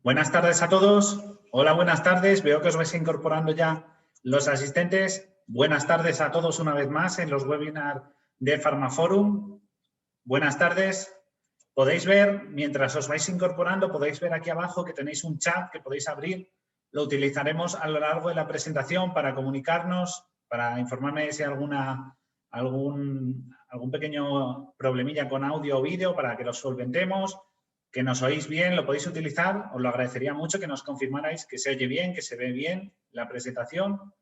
Buenas tardes a todos. Hola, buenas tardes. Veo que os vais incorporando ya los asistentes. Buenas tardes a todos una vez más en los webinars de Pharmaforum. Buenas tardes. Podéis ver, mientras os vais incorporando, podéis ver aquí abajo que tenéis un chat que podéis abrir. Lo utilizaremos a lo largo de la presentación para comunicarnos, para informarme si hay algún pequeño problemilla con audio o vídeo para que lo solventemos. Que nos oís bien, lo podéis utilizar, os lo agradecería mucho que nos confirmarais que se oye bien, que se ve bien la presentación.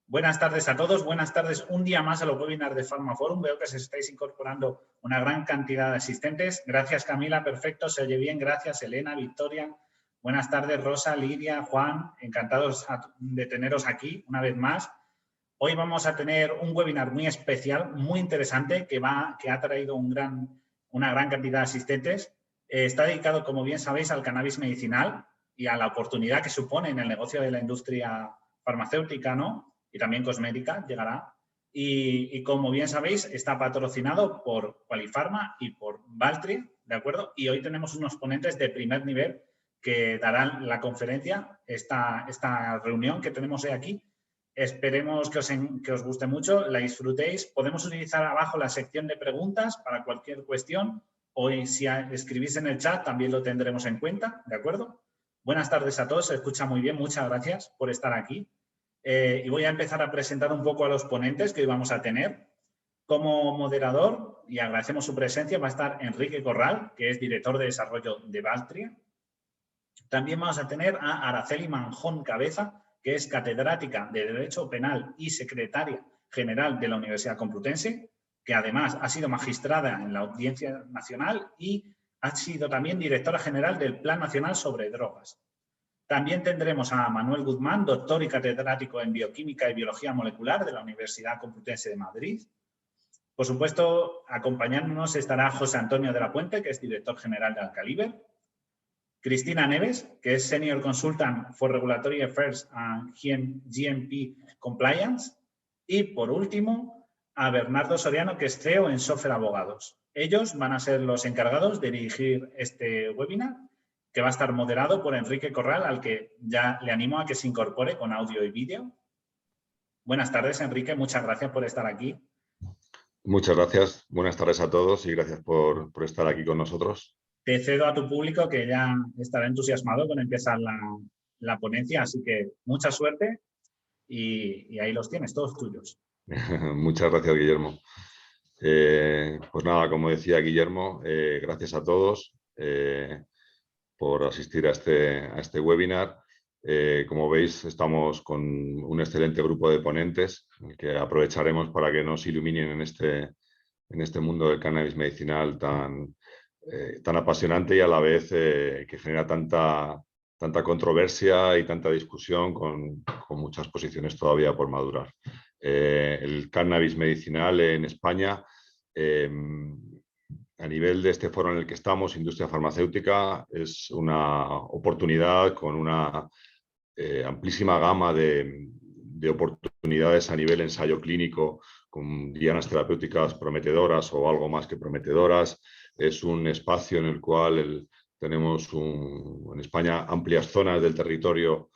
Buenas tardes a todos, buenas tardes un día más a los webinars de Pharmaforum. Veo que se estáis incorporando una gran cantidad de asistentes. Gracias Camila, perfecto, se oye bien, gracias Elena, Victoria. Buenas tardes Rosa, Lidia, Juan, encantados de teneros aquí una vez más. Hoy vamos a tener un webinar muy especial, muy interesante, que ha traído una gran cantidad de asistentes. Está dedicado, como bien sabéis, al cannabis medicinal y a la oportunidad que supone en el negocio de la industria farmacéutica, ¿no? Y también cosmética, llegará. Y como bien sabéis, está patrocinado por Qualifarma y por Valtria, ¿de acuerdo? Y hoy tenemos unos ponentes de primer nivel que darán la conferencia, esta reunión que tenemos hoy aquí. Esperemos que os guste mucho, la disfrutéis. Podemos utilizar abajo la sección de preguntas para cualquier cuestión. Hoy, si escribís en el chat, también lo tendremos en cuenta, ¿de acuerdo? Buenas tardes a todos, se escucha muy bien, muchas gracias por estar aquí. Y voy a empezar a presentar un poco a los ponentes que hoy vamos a tener. Como moderador, y agradecemos su presencia, va a estar Enrique Corral, que es director de desarrollo de Valtria. También vamos a tener a Araceli Manjón Cabeza, que es catedrática de Derecho Penal y secretaria general de la Universidad Complutense, que además ha sido magistrada en la Audiencia Nacional y ha sido también directora general del Plan Nacional sobre Drogas. También tendremos a Manuel Guzmán, doctor y catedrático en Bioquímica y Biología Molecular de la Universidad Complutense de Madrid. Por supuesto, acompañándonos estará José Antonio de la Puente, que es director general de Alcaliber. Cristina Neves, que es Senior Consultant for Regulatory Affairs and GMP Compliance. Y, por último, a Bernardo Soriano, que es CEO en Software Abogados. Ellos van a ser los encargados de dirigir este webinar, que va a estar moderado por Enrique Corral, al que ya le animo a que se incorpore con audio y vídeo. Buenas tardes, Enrique. Muchas gracias por estar aquí. Muchas gracias. Buenas tardes a todos y gracias por estar aquí con nosotros. Te cedo a tu público que ya estará entusiasmado con empezar la ponencia, así que mucha suerte y ahí los tienes, todos tuyos. Muchas gracias, Guillermo. Pues nada, como decía Guillermo, gracias a todos por asistir a este webinar. Como veis, estamos con un excelente grupo de ponentes que aprovecharemos para que nos iluminen en este mundo del cannabis medicinal tan apasionante y a la vez que genera tanta controversia y tanta discusión con muchas posiciones todavía por madurar. El cannabis medicinal en España, a nivel de este foro en el que estamos, industria farmacéutica, es una oportunidad con una amplísima gama de oportunidades a nivel ensayo clínico, con dianas terapéuticas prometedoras o algo más que prometedoras. Es un espacio en el cual tenemos en España amplias zonas del territorio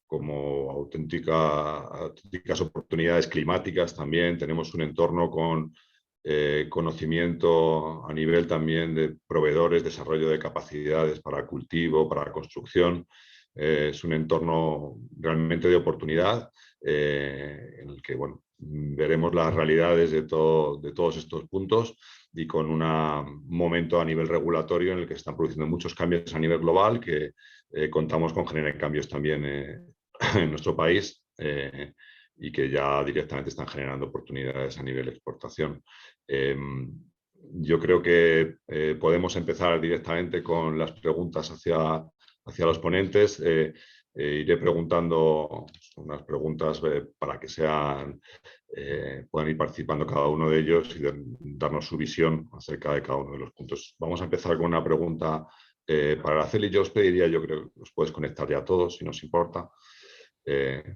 como auténticas oportunidades climáticas también. Tenemos un entorno con conocimiento a nivel también de proveedores, desarrollo de capacidades para cultivo, para construcción. Es un entorno realmente de oportunidad en el que veremos las realidades de todos estos puntos y con un momento a nivel regulatorio en el que están produciendo muchos cambios a nivel global, que contamos con generar cambios también en nuestro país y que ya directamente están generando oportunidades a nivel de exportación. Yo creo que podemos empezar directamente con las preguntas hacia los ponentes. Iré preguntando unas preguntas para que puedan ir participando cada uno de ellos y darnos su visión acerca de cada uno de los puntos. Vamos a empezar con una pregunta para Araceli. Yo os pediría, yo creo que os puedes conectar ya a todos, si nos importa.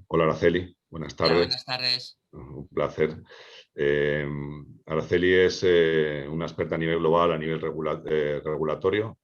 Hola Araceli, buenas tardes. Hola, buenas tardes. Un placer. Araceli es una experta a nivel global, a nivel regulatorio.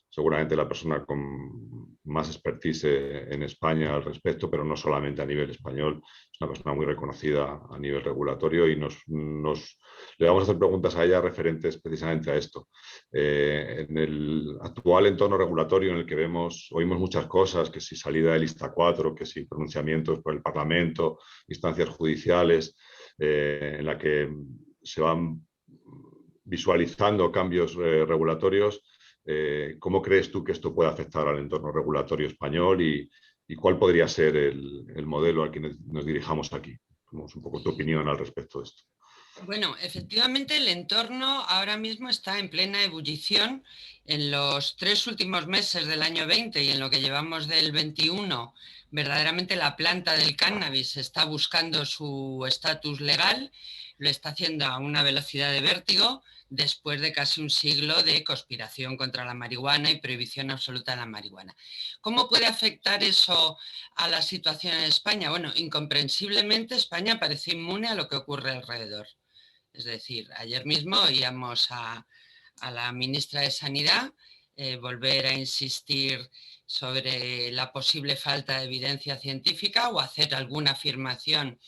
seguramente la persona con más expertise en España al respecto, pero no solamente a nivel español, es una persona muy reconocida a nivel regulatorio y le vamos a hacer preguntas a ella referentes precisamente a esto. En el actual entorno regulatorio en el que oímos muchas cosas, que si salida de lista 4, que si pronunciamientos por el Parlamento, instancias judiciales, en la que se van visualizando cambios regulatorios. ¿Cómo crees tú que esto puede afectar al entorno regulatorio español y cuál podría ser el modelo al que nos dirijamos aquí? Como un poco tu opinión al respecto de esto. Bueno, efectivamente el entorno ahora mismo está en plena ebullición. En los 3 últimos meses del año 20 y en lo que llevamos del 21, verdaderamente la planta del cannabis está buscando su estatus legal, lo está haciendo a una velocidad de vértigo después de casi un siglo de conspiración contra la marihuana y prohibición absoluta de la marihuana. ¿Cómo puede afectar eso a la situación en España? Bueno, incomprensiblemente España parece inmune a lo que ocurre alrededor. Es decir, ayer mismo oíamos a la ministra de Sanidad volver a insistir sobre la posible falta de evidencia científica o hacer alguna afirmación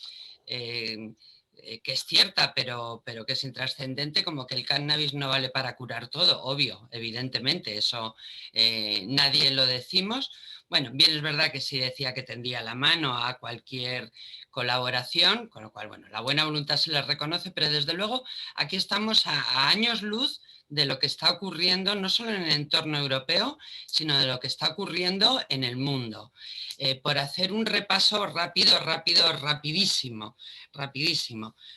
que es cierta, pero que es intrascendente, como que el cannabis no vale para curar todo. Obvio, evidentemente, eso nadie lo decimos. Bueno, bien es verdad que sí decía que tendía la mano a cualquier colaboración, con lo cual, bueno, la buena voluntad se le reconoce, pero desde luego aquí estamos a años luz de lo que está ocurriendo no solo en el entorno europeo, sino de lo que está ocurriendo en el mundo. Por hacer un repaso rapidísimo.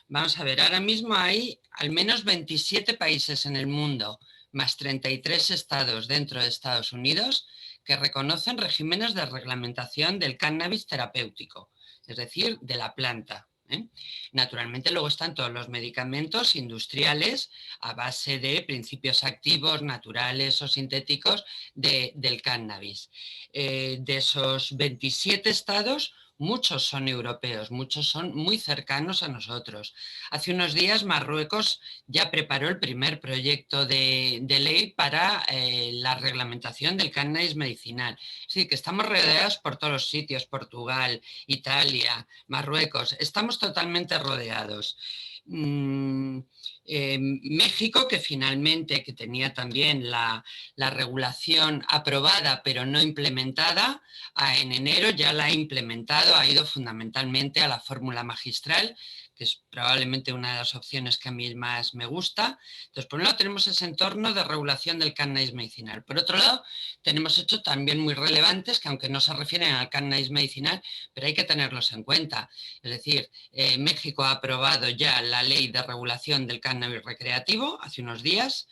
Vamos a ver, ahora mismo hay al menos 27 países en el mundo, más 33 estados dentro de Estados Unidos, que reconocen regímenes de reglamentación del cannabis terapéutico, es decir, de la planta. Naturalmente luego están todos los medicamentos industriales a base de principios activos naturales o sintéticos del cannabis. De esos 27 estados, muchos son europeos, muchos son muy cercanos a nosotros. Hace unos días Marruecos ya preparó el primer proyecto de ley para la reglamentación del cannabis medicinal. Es decir, que estamos rodeados por todos los sitios, Portugal, Italia, Marruecos, estamos totalmente rodeados. México, que finalmente que tenía también la regulación aprobada pero no implementada, en enero ya la ha implementado, ha ido fundamentalmente a la fórmula magistral, que es probablemente una de las opciones que a mí más me gusta. Entonces, por un lado tenemos ese entorno de regulación del cannabis medicinal. Por otro lado, tenemos hechos también muy relevantes que aunque no se refieren al cannabis medicinal, pero hay que tenerlos en cuenta. Es decir, México ha aprobado ya la ley de regulación del cannabis recreativo hace unos días.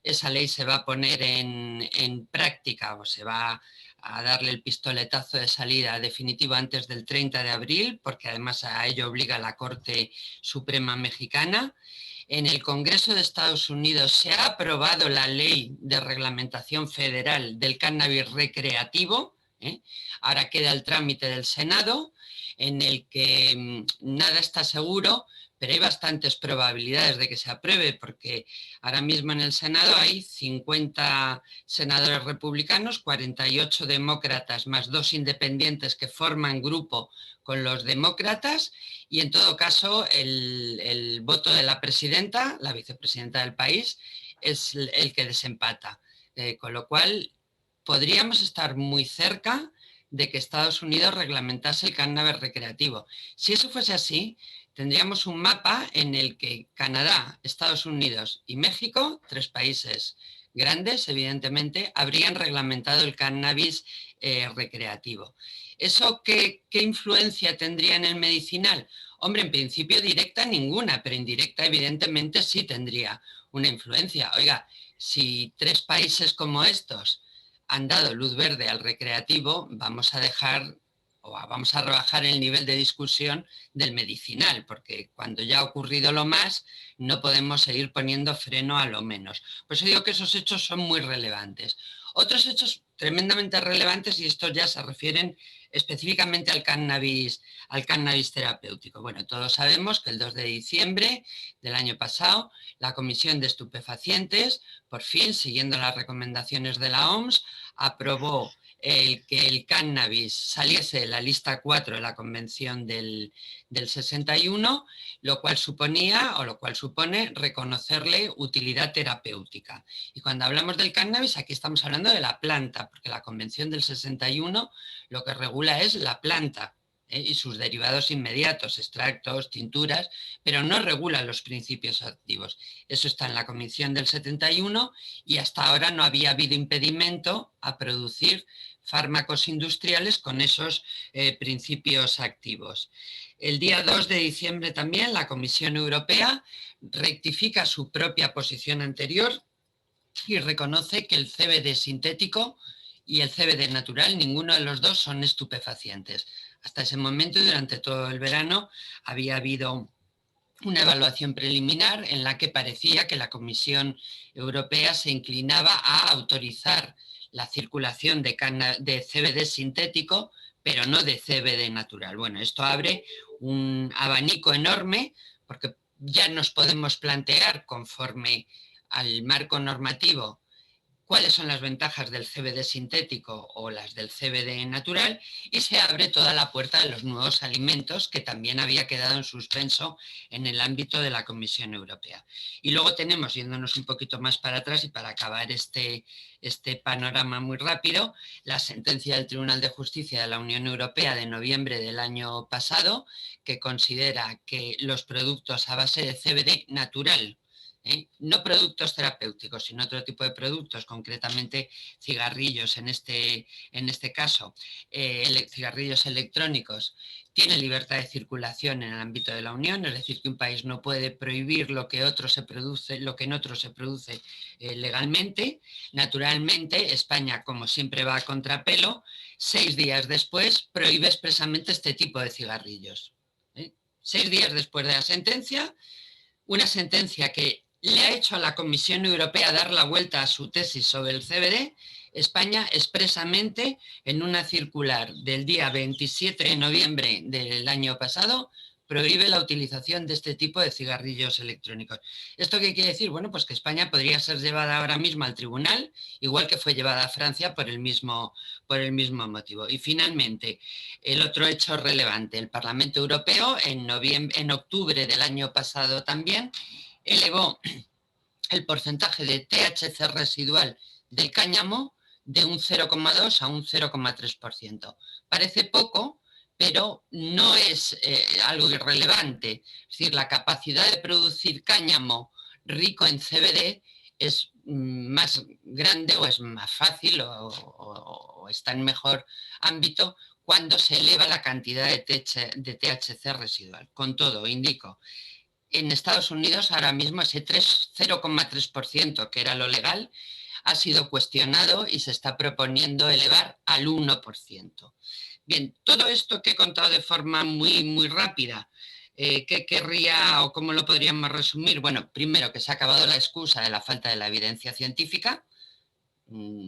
Esa ley se va a poner en práctica o se va a darle el pistoletazo de salida definitivo antes del 30 de abril, porque además a ello obliga la Corte Suprema Mexicana. En el Congreso de Estados Unidos se ha aprobado la ley de reglamentación federal del cannabis recreativo. Ahora queda el trámite del Senado, en el que nada está seguro, pero hay bastantes probabilidades de que se apruebe, porque ahora mismo en el Senado hay 50 senadores republicanos, 48 demócratas, más 2 independientes que forman grupo con los demócratas, y en todo caso el voto de la presidenta, la vicepresidenta del país, es el que desempata. Con lo cual podríamos estar muy cerca de que Estados Unidos reglamentase el cannabis recreativo. Si eso fuese así, tendríamos un mapa en el que Canadá, Estados Unidos y México, 3 países grandes, evidentemente, habrían reglamentado el cannabis recreativo. ¿Eso qué influencia tendría en el medicinal? Hombre, en principio directa ninguna, pero indirecta evidentemente sí tendría una influencia. Oiga, si 3 países como estos han dado luz verde al recreativo, vamos a dejar o vamos a rebajar el nivel de discusión del medicinal, porque cuando ya ha ocurrido lo más, no podemos seguir poniendo freno a lo menos. Por eso digo que esos hechos son muy relevantes. Otros hechos tremendamente relevantes, y estos ya se refieren específicamente al cannabis terapéutico. Bueno, todos sabemos que el 2 de diciembre del año pasado, la Comisión de Estupefacientes, por fin, siguiendo las recomendaciones de la OMS, aprobó que el cannabis saliese de la lista 4 de la Convención del 61, lo cual supone reconocerle utilidad terapéutica. Y cuando hablamos del cannabis, aquí estamos hablando de la planta, porque la Convención del 61 lo que regula es la planta y sus derivados inmediatos, extractos, tinturas, pero no regula los principios activos. Eso está en la Convención del 71 y hasta ahora no había habido impedimento a producir fármacos industriales con esos principios activos. El día 2 de diciembre también la Comisión Europea rectifica su propia posición anterior y reconoce que el CBD sintético y el CBD natural, ninguno de los dos son estupefacientes. Hasta ese momento y durante todo el verano había habido una evaluación preliminar en la que parecía que la Comisión Europea se inclinaba a autorizar la circulación de CBD sintético, pero no de CBD natural. Bueno, esto abre un abanico enorme porque ya nos podemos plantear, conforme al marco normativo, cuáles son las ventajas del CBD sintético o las del CBD natural, y se abre toda la puerta de los nuevos alimentos, que también había quedado en suspenso en el ámbito de la Comisión Europea. Y luego tenemos, yéndonos un poquito más para atrás y para acabar este panorama muy rápido, la sentencia del Tribunal de Justicia de la Unión Europea de noviembre del año pasado, que considera que los productos a base de CBD natural, no productos terapéuticos, sino otro tipo de productos, concretamente cigarrillos en este caso, cigarrillos electrónicos, tiene libertad de circulación en el ámbito de la Unión, es decir, que un país no puede prohibir lo que en otro se produce legalmente. Naturalmente, España, como siempre, va a contrapelo. 6 días después prohíbe expresamente este tipo de cigarrillos. 6 días después de la sentencia, una sentencia que le ha hecho a la Comisión Europea dar la vuelta a su tesis sobre el CBD, España expresamente, en una circular del día 27 de noviembre del año pasado, prohíbe la utilización de este tipo de cigarrillos electrónicos. ¿Esto qué quiere decir? Bueno, pues que España podría ser llevada ahora mismo al tribunal, igual que fue llevada a Francia por el mismo motivo. Y finalmente, el otro hecho relevante, el Parlamento Europeo en octubre del año pasado también elevó el porcentaje de THC residual del cáñamo de un 0,2 a un 0,3%. Parece poco, pero no es algo irrelevante. Es decir, la capacidad de producir cáñamo rico en CBD es más grande o es más fácil o está en mejor ámbito cuando se eleva la cantidad de THC residual. Con todo, indico, en Estados Unidos ahora mismo ese 0,3%, que era lo legal, ha sido cuestionado y se está proponiendo elevar al 1%. Bien, todo esto que he contado de forma muy, muy rápida, ¿qué querría o cómo lo podríamos resumir? Bueno, primero, que se ha acabado la excusa de la falta de la evidencia científica.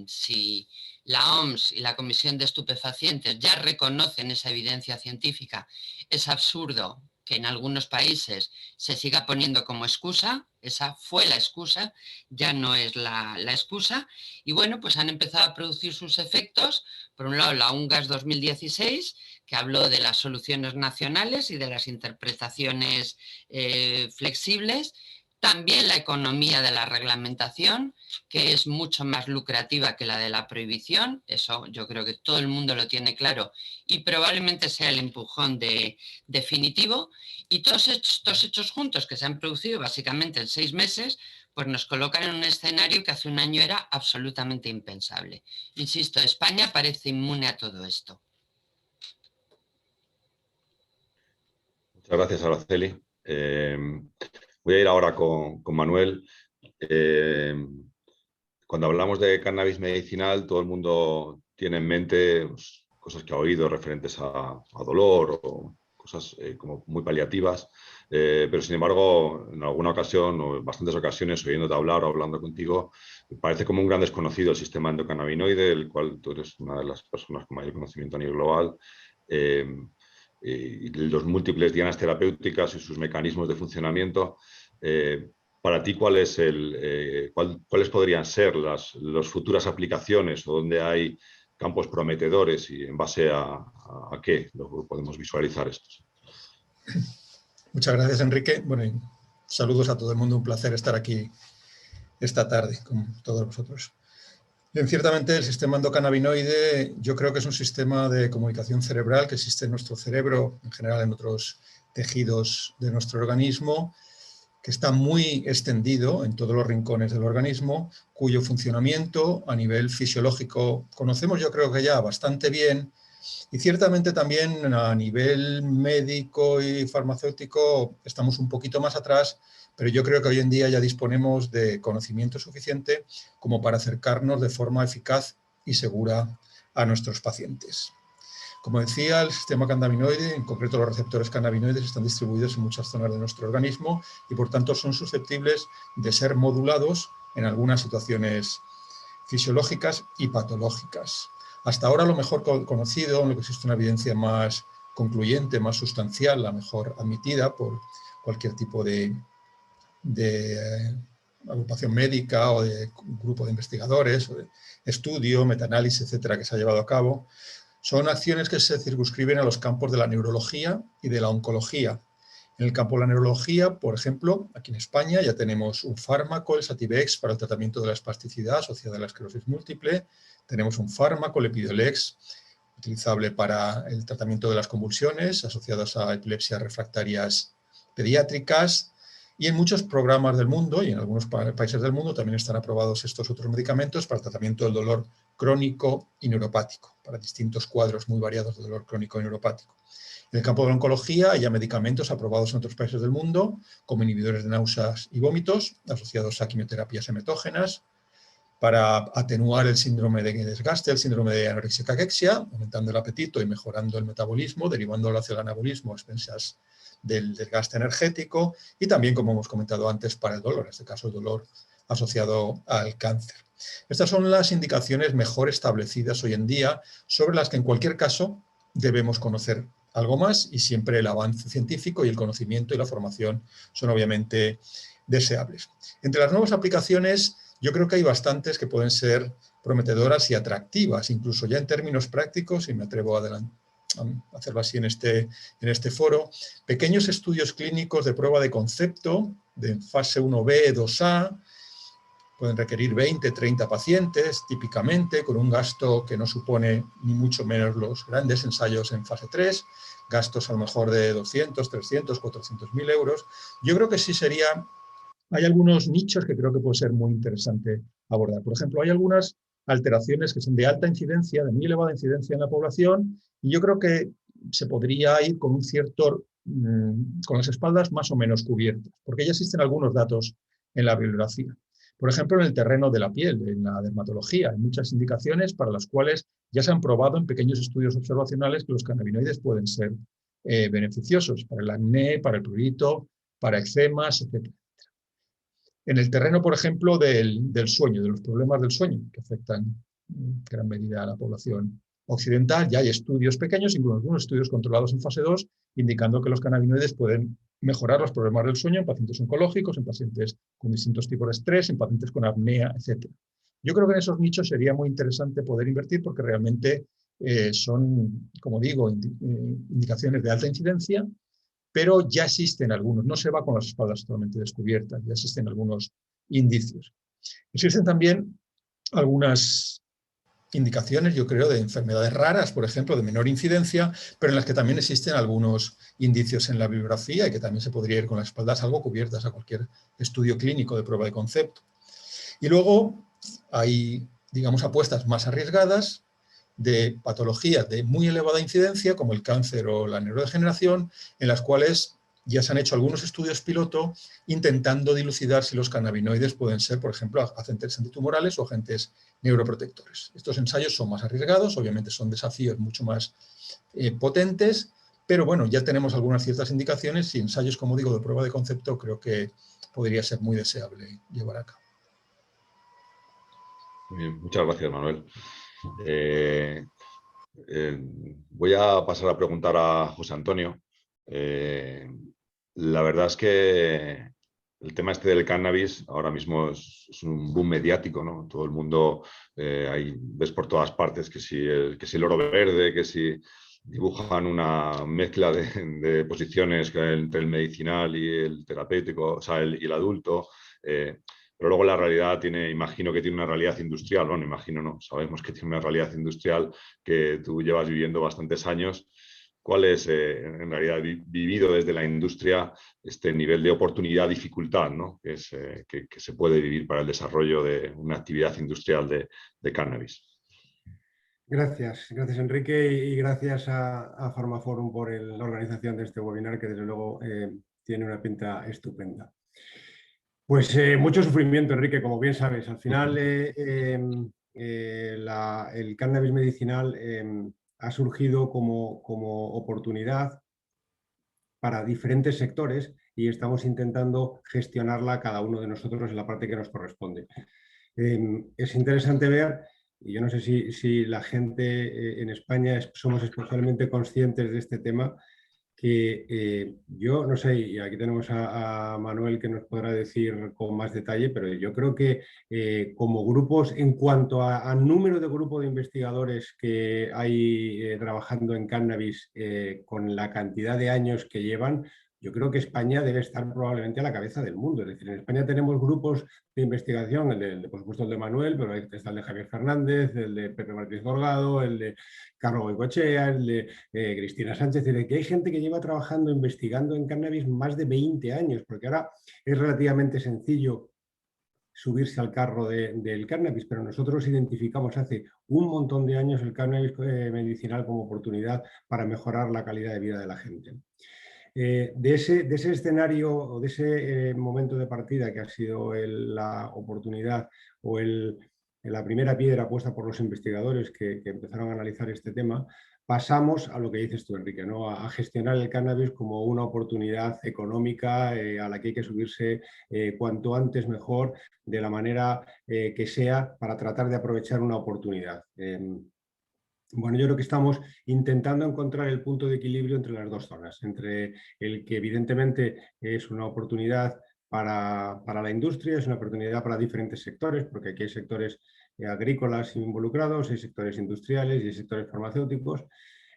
Si la OMS y la Comisión de Estupefacientes ya reconocen esa evidencia científica, es absurdo que en algunos países se siga poniendo como excusa. Esa fue la excusa, ya no es la excusa. Y bueno, pues han empezado a producir sus efectos. Por un lado, la UNGAS 2016, que habló de las soluciones nacionales y de las interpretaciones flexibles. También la economía de la reglamentación, que es mucho más lucrativa que la de la prohibición. Eso yo creo que todo el mundo lo tiene claro y probablemente sea el empujón definitivo. Y todos estos hechos juntos, que se han producido básicamente en 6 meses, pues nos colocan en un escenario que hace un año era absolutamente impensable. Insisto, España parece inmune a todo esto. Muchas gracias, Araceli. Voy a ir ahora con Manuel. Cuando hablamos de cannabis medicinal, todo el mundo tiene en mente pues, cosas que ha oído referentes a dolor o cosas como muy paliativas, pero sin embargo, en alguna ocasión o en bastantes ocasiones, oyéndote hablar o hablando contigo, parece como un gran desconocido el sistema endocannabinoide, el cual tú eres una de las personas con mayor conocimiento a nivel global, y los múltiples dianas terapéuticas y sus mecanismos de funcionamiento. Para ti, ¿cuáles podrían ser las futuras aplicaciones o dónde hay campos prometedores y en base a qué lo podemos visualizar estos? Muchas gracias, Enrique. Bueno, y saludos a todo el mundo. Un placer estar aquí esta tarde con todos vosotros. Bien, ciertamente el sistema endocannabinoide yo creo que es un sistema de comunicación cerebral que existe en nuestro cerebro, en general en otros tejidos de nuestro organismo, que está muy extendido en todos los rincones del organismo, cuyo funcionamiento a nivel fisiológico conocemos yo creo que ya bastante bien, y ciertamente también a nivel médico y farmacéutico estamos un poquito más atrás, pero yo creo que hoy en día ya disponemos de conocimiento suficiente como para acercarnos de forma eficaz y segura a nuestros pacientes. Como decía, el sistema cannabinoide, en concreto los receptores cannabinoides, están distribuidos en muchas zonas de nuestro organismo y por tanto son susceptibles de ser modulados en algunas situaciones fisiológicas y patológicas. Hasta ahora lo mejor conocido, en lo que existe una evidencia más concluyente, más sustancial, la mejor admitida por cualquier tipo de agrupación médica o de grupo de investigadores, o de estudio, metaanálisis, etcétera, que se ha llevado a cabo, son acciones que se circunscriben a los campos de la neurología y de la oncología. En el campo de la neurología, por ejemplo, aquí en España ya tenemos un fármaco, el Sativex, para el tratamiento de la espasticidad asociada a la esclerosis múltiple. Tenemos un fármaco, el Epidiolex, utilizable para el tratamiento de las convulsiones asociadas a epilepsias refractarias pediátricas. Y en muchos programas del mundo y en algunos países del mundo también están aprobados estos otros medicamentos para el tratamiento del dolor crónico y neuropático, para distintos cuadros muy variados de dolor crónico y neuropático. En el campo de la oncología hay ya medicamentos aprobados en otros países del mundo, como inhibidores de náuseas y vómitos, asociados a quimioterapias emetógenas, para atenuar el síndrome de desgaste, el síndrome de anorexia-caquexia, aumentando el apetito y mejorando el metabolismo, derivándolo hacia el anabolismo a expensas del desgaste energético, y también, como hemos comentado antes, para el dolor, en este caso el dolor asociado al cáncer. Estas son las indicaciones mejor establecidas hoy en día, sobre las que en cualquier caso debemos conocer algo más, y siempre el avance científico y el conocimiento y la formación son obviamente deseables. Entre las nuevas aplicaciones, yo creo que hay bastantes que pueden ser prometedoras y atractivas, incluso ya en términos prácticos, y me atrevo a hacerlo así en este foro, pequeños estudios clínicos de prueba de concepto, de fase 1B, 2A, pueden requerir 20, 30 pacientes, típicamente, con un gasto que no supone ni mucho menos los grandes ensayos en fase 3, gastos a lo mejor de 200, 300, 400.000 euros. Yo creo que sí hay algunos nichos que creo que puede ser muy interesante abordar. Por ejemplo, hay algunas alteraciones que son de alta incidencia, de muy elevada incidencia en la población, y yo creo que se podría ir con un cierto, con las espaldas más o menos cubiertas, porque ya existen algunos datos en la bibliografía. Por ejemplo, en el terreno de la piel, en la dermatología, hay muchas indicaciones para las cuales ya se han probado en pequeños estudios observacionales que los cannabinoides pueden ser beneficiosos para el acné, para el prurito, para eczemas, etc. En el terreno, por ejemplo, del sueño, de los problemas del sueño, que afectan en gran medida a la población occidental, ya hay estudios pequeños, incluso algunos estudios controlados en fase 2, indicando que los cannabinoides pueden mejorar los problemas del sueño en pacientes oncológicos, en pacientes con distintos tipos de estrés, en pacientes con apnea, etc. Yo creo que en esos nichos sería muy interesante poder invertir porque realmente son, como digo, indicaciones de alta incidencia, pero ya existen algunos, no se va con las espaldas totalmente descubiertas, ya existen algunos indicios. Existen también algunas indicaciones, yo creo, de enfermedades raras, por ejemplo, de menor incidencia, pero en las que también existen algunos indicios en la bibliografía y que también se podría ir con las espaldas algo cubiertas a cualquier estudio clínico de prueba de concepto. Y luego hay, digamos, apuestas más arriesgadas de patologías de muy elevada incidencia, como el cáncer o la neurodegeneración, en las cuales ya se han hecho algunos estudios piloto intentando dilucidar si los cannabinoides pueden ser, por ejemplo, agentes antitumorales o agentes neuroprotectores. Estos ensayos son más arriesgados, obviamente son desafíos mucho más potentes, pero bueno, ya tenemos algunas ciertas indicaciones y ensayos, como digo, de prueba de concepto creo que podría ser muy deseable llevar a cabo. Bien, muchas gracias, Manuel. Voy a pasar a preguntar a José Antonio. La verdad es que el tema este del cannabis ahora mismo es un boom mediático, ¿no? Todo el mundo, ves por todas partes que si el oro verde, que si dibujan una mezcla de posiciones entre el medicinal y el terapéutico, o sea, y el adulto. Pero luego la realidad imagino que tiene una realidad industrial, bueno, imagino no, sabemos que tiene una realidad industrial que tú llevas viviendo bastantes años. ¿Cuál es, en realidad, vivido desde la industria, este nivel de oportunidad, dificultad, ¿no? que se puede vivir para el desarrollo de una actividad industrial de cannabis? Gracias Enrique, y gracias a Farmaforum por la organización de este webinar, que desde luego tiene una pinta estupenda. Pues mucho sufrimiento, Enrique, como bien sabes. Al final el cannabis medicinal ha surgido como oportunidad para diferentes sectores y estamos intentando gestionarla cada uno de nosotros en la parte que nos corresponde. Es interesante ver, y yo no sé si la gente en España somos especialmente conscientes de este tema, que yo no sé, y aquí tenemos a Manuel que nos podrá decir con más detalle, pero yo creo que como grupos, en cuanto a número de grupos de investigadores que hay trabajando en cannabis, con la cantidad de años que llevan, yo creo que España debe estar probablemente a la cabeza del mundo. Es decir, en España tenemos grupos de investigación, por supuesto el de Manuel, pero ahí está el de Javier Fernández, el de Pepe Martínez Morgado, el de Carlos Goicoechea, el de Cristina Sánchez, es decir, que hay gente que lleva trabajando, investigando en cannabis más de 20 años, porque ahora es relativamente sencillo subirse al carro del cannabis, pero nosotros identificamos hace un montón de años el cannabis medicinal como oportunidad para mejorar la calidad de vida de la gente. De ese escenario o de ese momento de partida que ha sido la oportunidad o la primera piedra puesta por los investigadores que empezaron a analizar este tema, pasamos a lo que dices tú, Enrique, ¿no? A gestionar el cannabis como una oportunidad económica a la que hay que subirse cuanto antes mejor, de la manera que sea, para tratar de aprovechar una oportunidad. Bueno, yo creo que estamos intentando encontrar el punto de equilibrio entre las dos zonas, entre el que evidentemente es una oportunidad para la industria, es una oportunidad para diferentes sectores, porque aquí hay sectores agrícolas involucrados, hay sectores industriales y hay sectores farmacéuticos,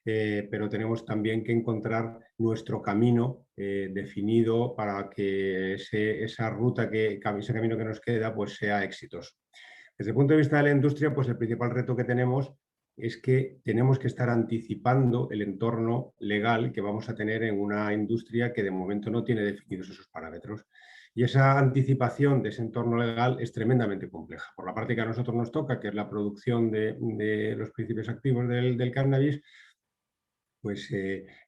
pero tenemos también que encontrar nuestro camino definido para que esa ruta, ese camino que nos queda, pues sea exitoso. Desde el punto de vista de la industria, pues el principal reto que tenemos es que tenemos que estar anticipando el entorno legal que vamos a tener en una industria que de momento no tiene definidos esos parámetros. Y esa anticipación de ese entorno legal es tremendamente compleja. Por la parte que a nosotros nos toca, que es la producción de los principios activos del cannabis, pues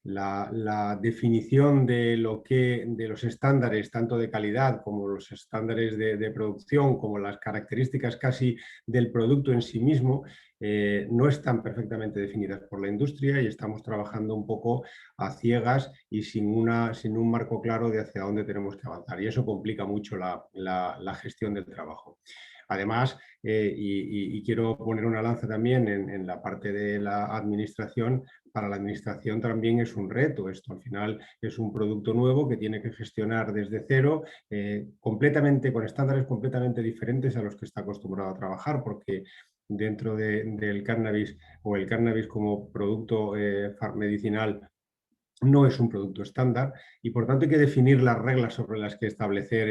la definición de los estándares, tanto de calidad como los estándares de producción, como las características casi del producto en sí mismo, no están perfectamente definidas por la industria, y estamos trabajando un poco a ciegas y sin un marco claro de hacia dónde tenemos que avanzar. Y eso complica mucho la gestión del trabajo. Además, y quiero poner una lanza también en la parte de la administración, para la administración también es un reto. Esto al final es un producto nuevo que tiene que gestionar desde cero, completamente, con estándares completamente diferentes a los que está acostumbrado a trabajar, porque dentro del cannabis, o el cannabis como producto medicinal, no es un producto estándar, y por tanto hay que definir las reglas sobre las que establecer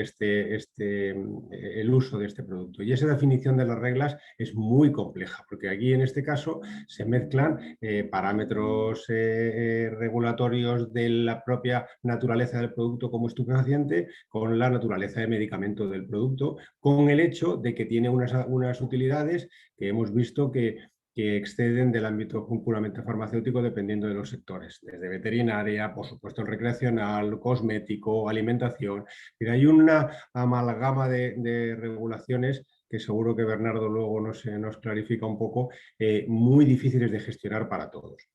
el uso de este producto. Y esa definición de las reglas es muy compleja, porque aquí en este caso se mezclan parámetros regulatorios de la propia naturaleza del producto como estupefaciente con la naturaleza de medicamento del producto, con el hecho de que tiene unas utilidades que hemos visto que exceden del ámbito puramente farmacéutico, dependiendo de los sectores, desde veterinaria, por supuesto el recreacional, cosmético, alimentación. Pero hay una amalgama de regulaciones que seguro que Bernardo luego nos clarifica un poco, muy difíciles de gestionar para todos.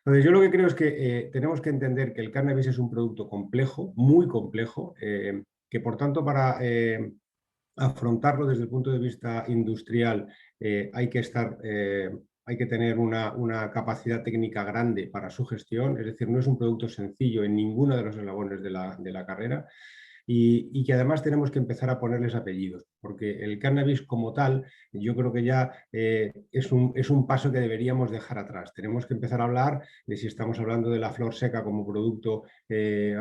Entonces, yo lo que creo es que tenemos que entender que el cannabis es un producto complejo, muy complejo, que por tanto para afrontarlo desde el punto de vista industrial hay que tener una capacidad técnica grande para su gestión, es decir, no es un producto sencillo en ninguno de los eslabones de la carrera. Y que además tenemos que empezar a ponerles apellidos, porque el cannabis como tal, yo creo que ya es un paso que deberíamos dejar atrás. Tenemos que empezar a hablar de si estamos hablando de la flor seca como producto de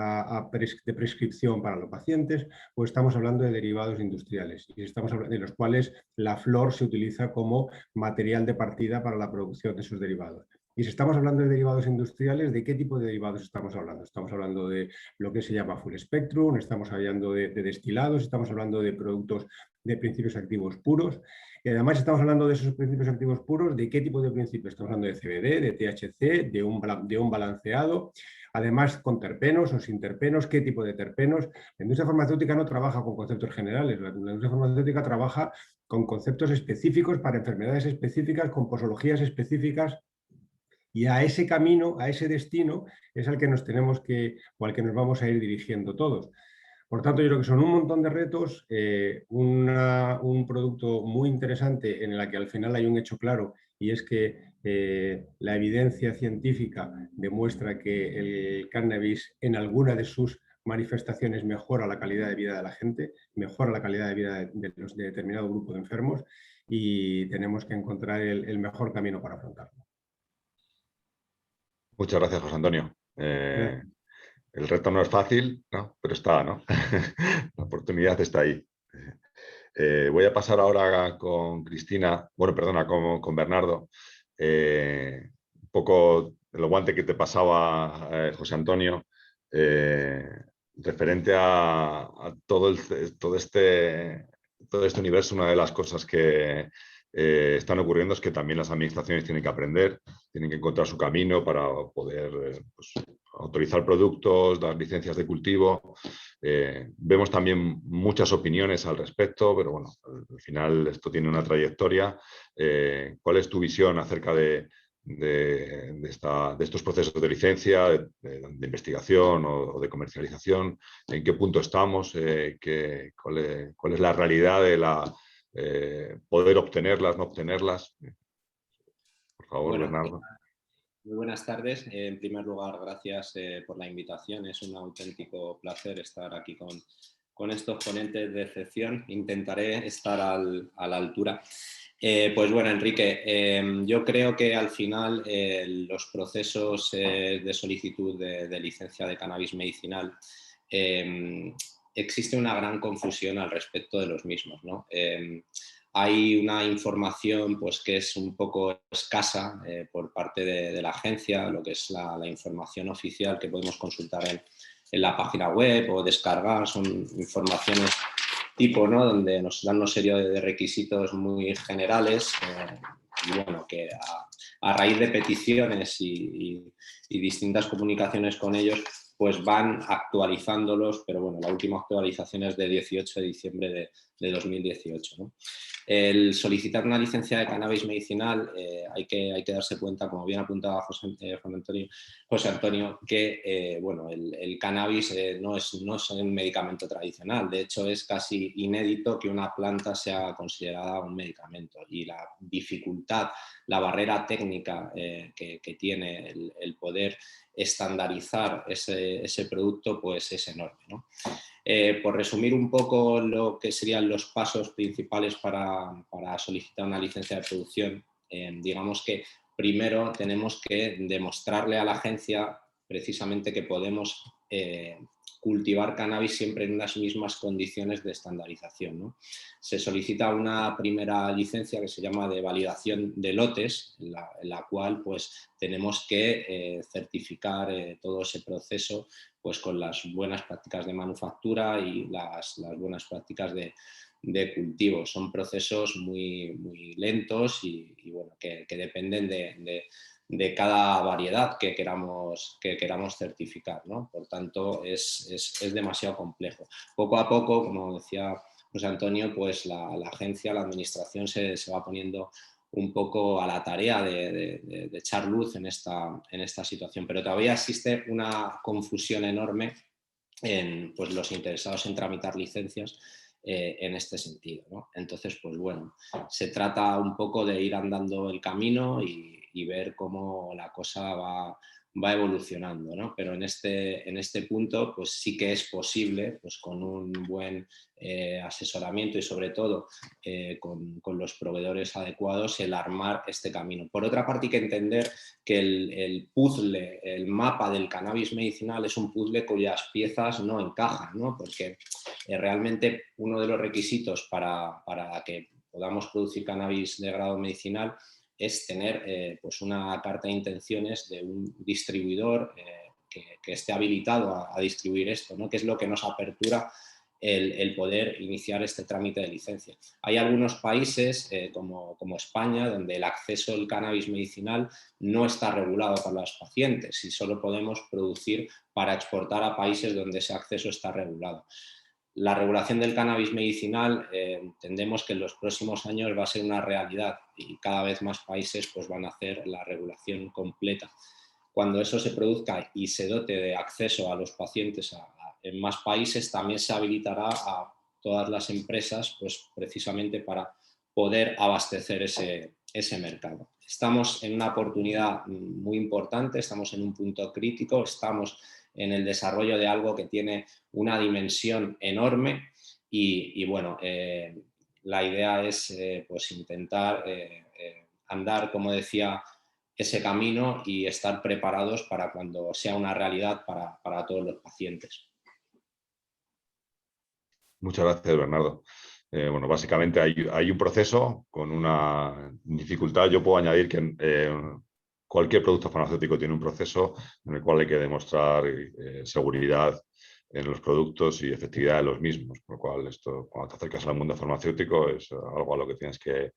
prescripción para los pacientes, o estamos hablando de derivados industriales, y estamos hablando de los cuales la flor se utiliza como material de partida para la producción de esos derivados. Y si estamos hablando de derivados industriales, ¿de qué tipo de derivados estamos hablando? Estamos hablando de lo que se llama full spectrum, estamos hablando de destilados, estamos hablando de productos de principios activos puros. Y además estamos hablando de esos principios activos puros, ¿de qué tipo de principios? Estamos hablando de CBD, de THC, de un balanceado, además con terpenos o sin terpenos, ¿qué tipo de terpenos? La industria farmacéutica no trabaja con conceptos generales, la industria farmacéutica trabaja con conceptos específicos para enfermedades específicas, con posologías específicas. Y a ese camino, a ese destino, es al que nos tenemos que, o al que nos vamos a ir dirigiendo todos. Por tanto, yo creo que son un montón de retos, un producto muy interesante en el que al final hay un hecho claro, y es que la evidencia científica demuestra que el cannabis en alguna de sus manifestaciones mejora la calidad de vida de la gente, mejora la calidad de vida de determinado grupo de enfermos, y tenemos que encontrar el mejor camino para afrontarlo. Muchas gracias, José Antonio. El reto no es fácil, ¿no? Pero está, ¿no? La oportunidad está ahí. Voy a pasar ahora con Cristina, bueno, perdona, con Bernardo. Un poco el guante que te pasaba José Antonio, referente a todo este universo. Una de las cosas que están ocurriendo es que también las administraciones tienen que aprender, tienen que encontrar su camino para poder pues, autorizar productos, dar licencias de cultivo. Vemos también muchas opiniones al respecto, pero bueno, al final esto tiene una trayectoria. ¿Cuál es tu visión acerca de estos procesos de licencia, de investigación o de comercialización? ¿En qué punto estamos? ¿Cuál es la realidad de poder obtenerlas, no obtenerlas? Por favor, Bueno, Bernardo. muy buenas tardes. En primer lugar, gracias por la invitación. Es un auténtico placer estar aquí con estos ponentes de excepción. Intentaré estar a la altura. Pues bueno, Enrique, yo creo que al final los procesos de solicitud de licencia de cannabis medicinal existe una gran confusión al respecto de los mismos, ¿no? Hay una información pues, que es un poco escasa por parte de la agencia, lo que es la información oficial que podemos consultar en la página web o descargar. Son informaciones tipo, ¿no? Donde nos dan una serie de requisitos muy generales y bueno, que a raíz de peticiones y distintas comunicaciones con ellos, pues van actualizándolos, pero bueno, la última actualización es de 18 de diciembre de 2018, ¿no? El solicitar una licencia de cannabis medicinal hay que darse cuenta, como bien apuntaba José Antonio, que bueno, el cannabis no es un medicamento tradicional. De hecho, es casi inédito que una planta sea considerada un medicamento, y la dificultad, la barrera técnica que tiene el poder estandarizar ese producto, pues es enorme, ¿no? Por resumir un poco lo que serían los pasos principales para solicitar una licencia de producción, digamos que primero tenemos que demostrarle a la agencia precisamente que podemos cultivar cannabis siempre en unas mismas condiciones de estandarización, ¿no? Se solicita una primera licencia que se llama de validación de lotes, en la cual pues, tenemos que certificar todo ese proceso pues, con las buenas prácticas de manufactura y las buenas prácticas de cultivo. Son procesos muy, muy lentos y bueno, que dependen de cada variedad que queramos certificar, ¿no? Por tanto, es demasiado complejo. Poco a poco, como decía José Antonio, pues la agencia, la administración se va poniendo un poco a la tarea de echar luz en esta situación, pero todavía existe una confusión enorme en pues, los interesados en tramitar licencias en este sentido, ¿no? Entonces, pues bueno, se trata un poco de ir andando el camino y ver cómo la cosa va evolucionando, ¿no? Pero en este punto, pues sí que es posible, pues con un buen asesoramiento y sobre todo con los proveedores adecuados, el armar este camino. Por otra parte, hay que entender que el puzzle, el mapa del cannabis medicinal es un puzzle cuyas piezas no encajan, ¿no? Porque realmente uno de los requisitos para que podamos producir cannabis de grado medicinal es tener pues una carta de intenciones de un distribuidor que esté habilitado a distribuir esto, ¿no? Que es lo que nos apertura el poder iniciar este trámite de licencia. Hay algunos países como España donde el acceso al cannabis medicinal no está regulado para los pacientes y solo podemos producir para exportar a países donde ese acceso está regulado. La regulación del cannabis medicinal entendemos que en los próximos años va a ser una realidad y cada vez más países pues, van a hacer la regulación completa. Cuando eso se produzca y se dote de acceso a los pacientes en más países, también se habilitará a todas las empresas pues, precisamente para poder abastecer ese mercado. Estamos en una oportunidad muy importante, estamos en un punto crítico, estamos en el desarrollo de algo que tiene una dimensión enorme y bueno, la idea es pues intentar andar, como decía, ese camino y estar preparados para cuando sea una realidad para todos los pacientes. Muchas gracias, Bernardo. Bueno, básicamente hay un proceso con una dificultad. Yo puedo añadir que cualquier producto farmacéutico tiene un proceso en el cual hay que demostrar seguridad en los productos y efectividad de los mismos. Por lo cual, esto, cuando te acercas al mundo farmacéutico, es algo a lo que tienes que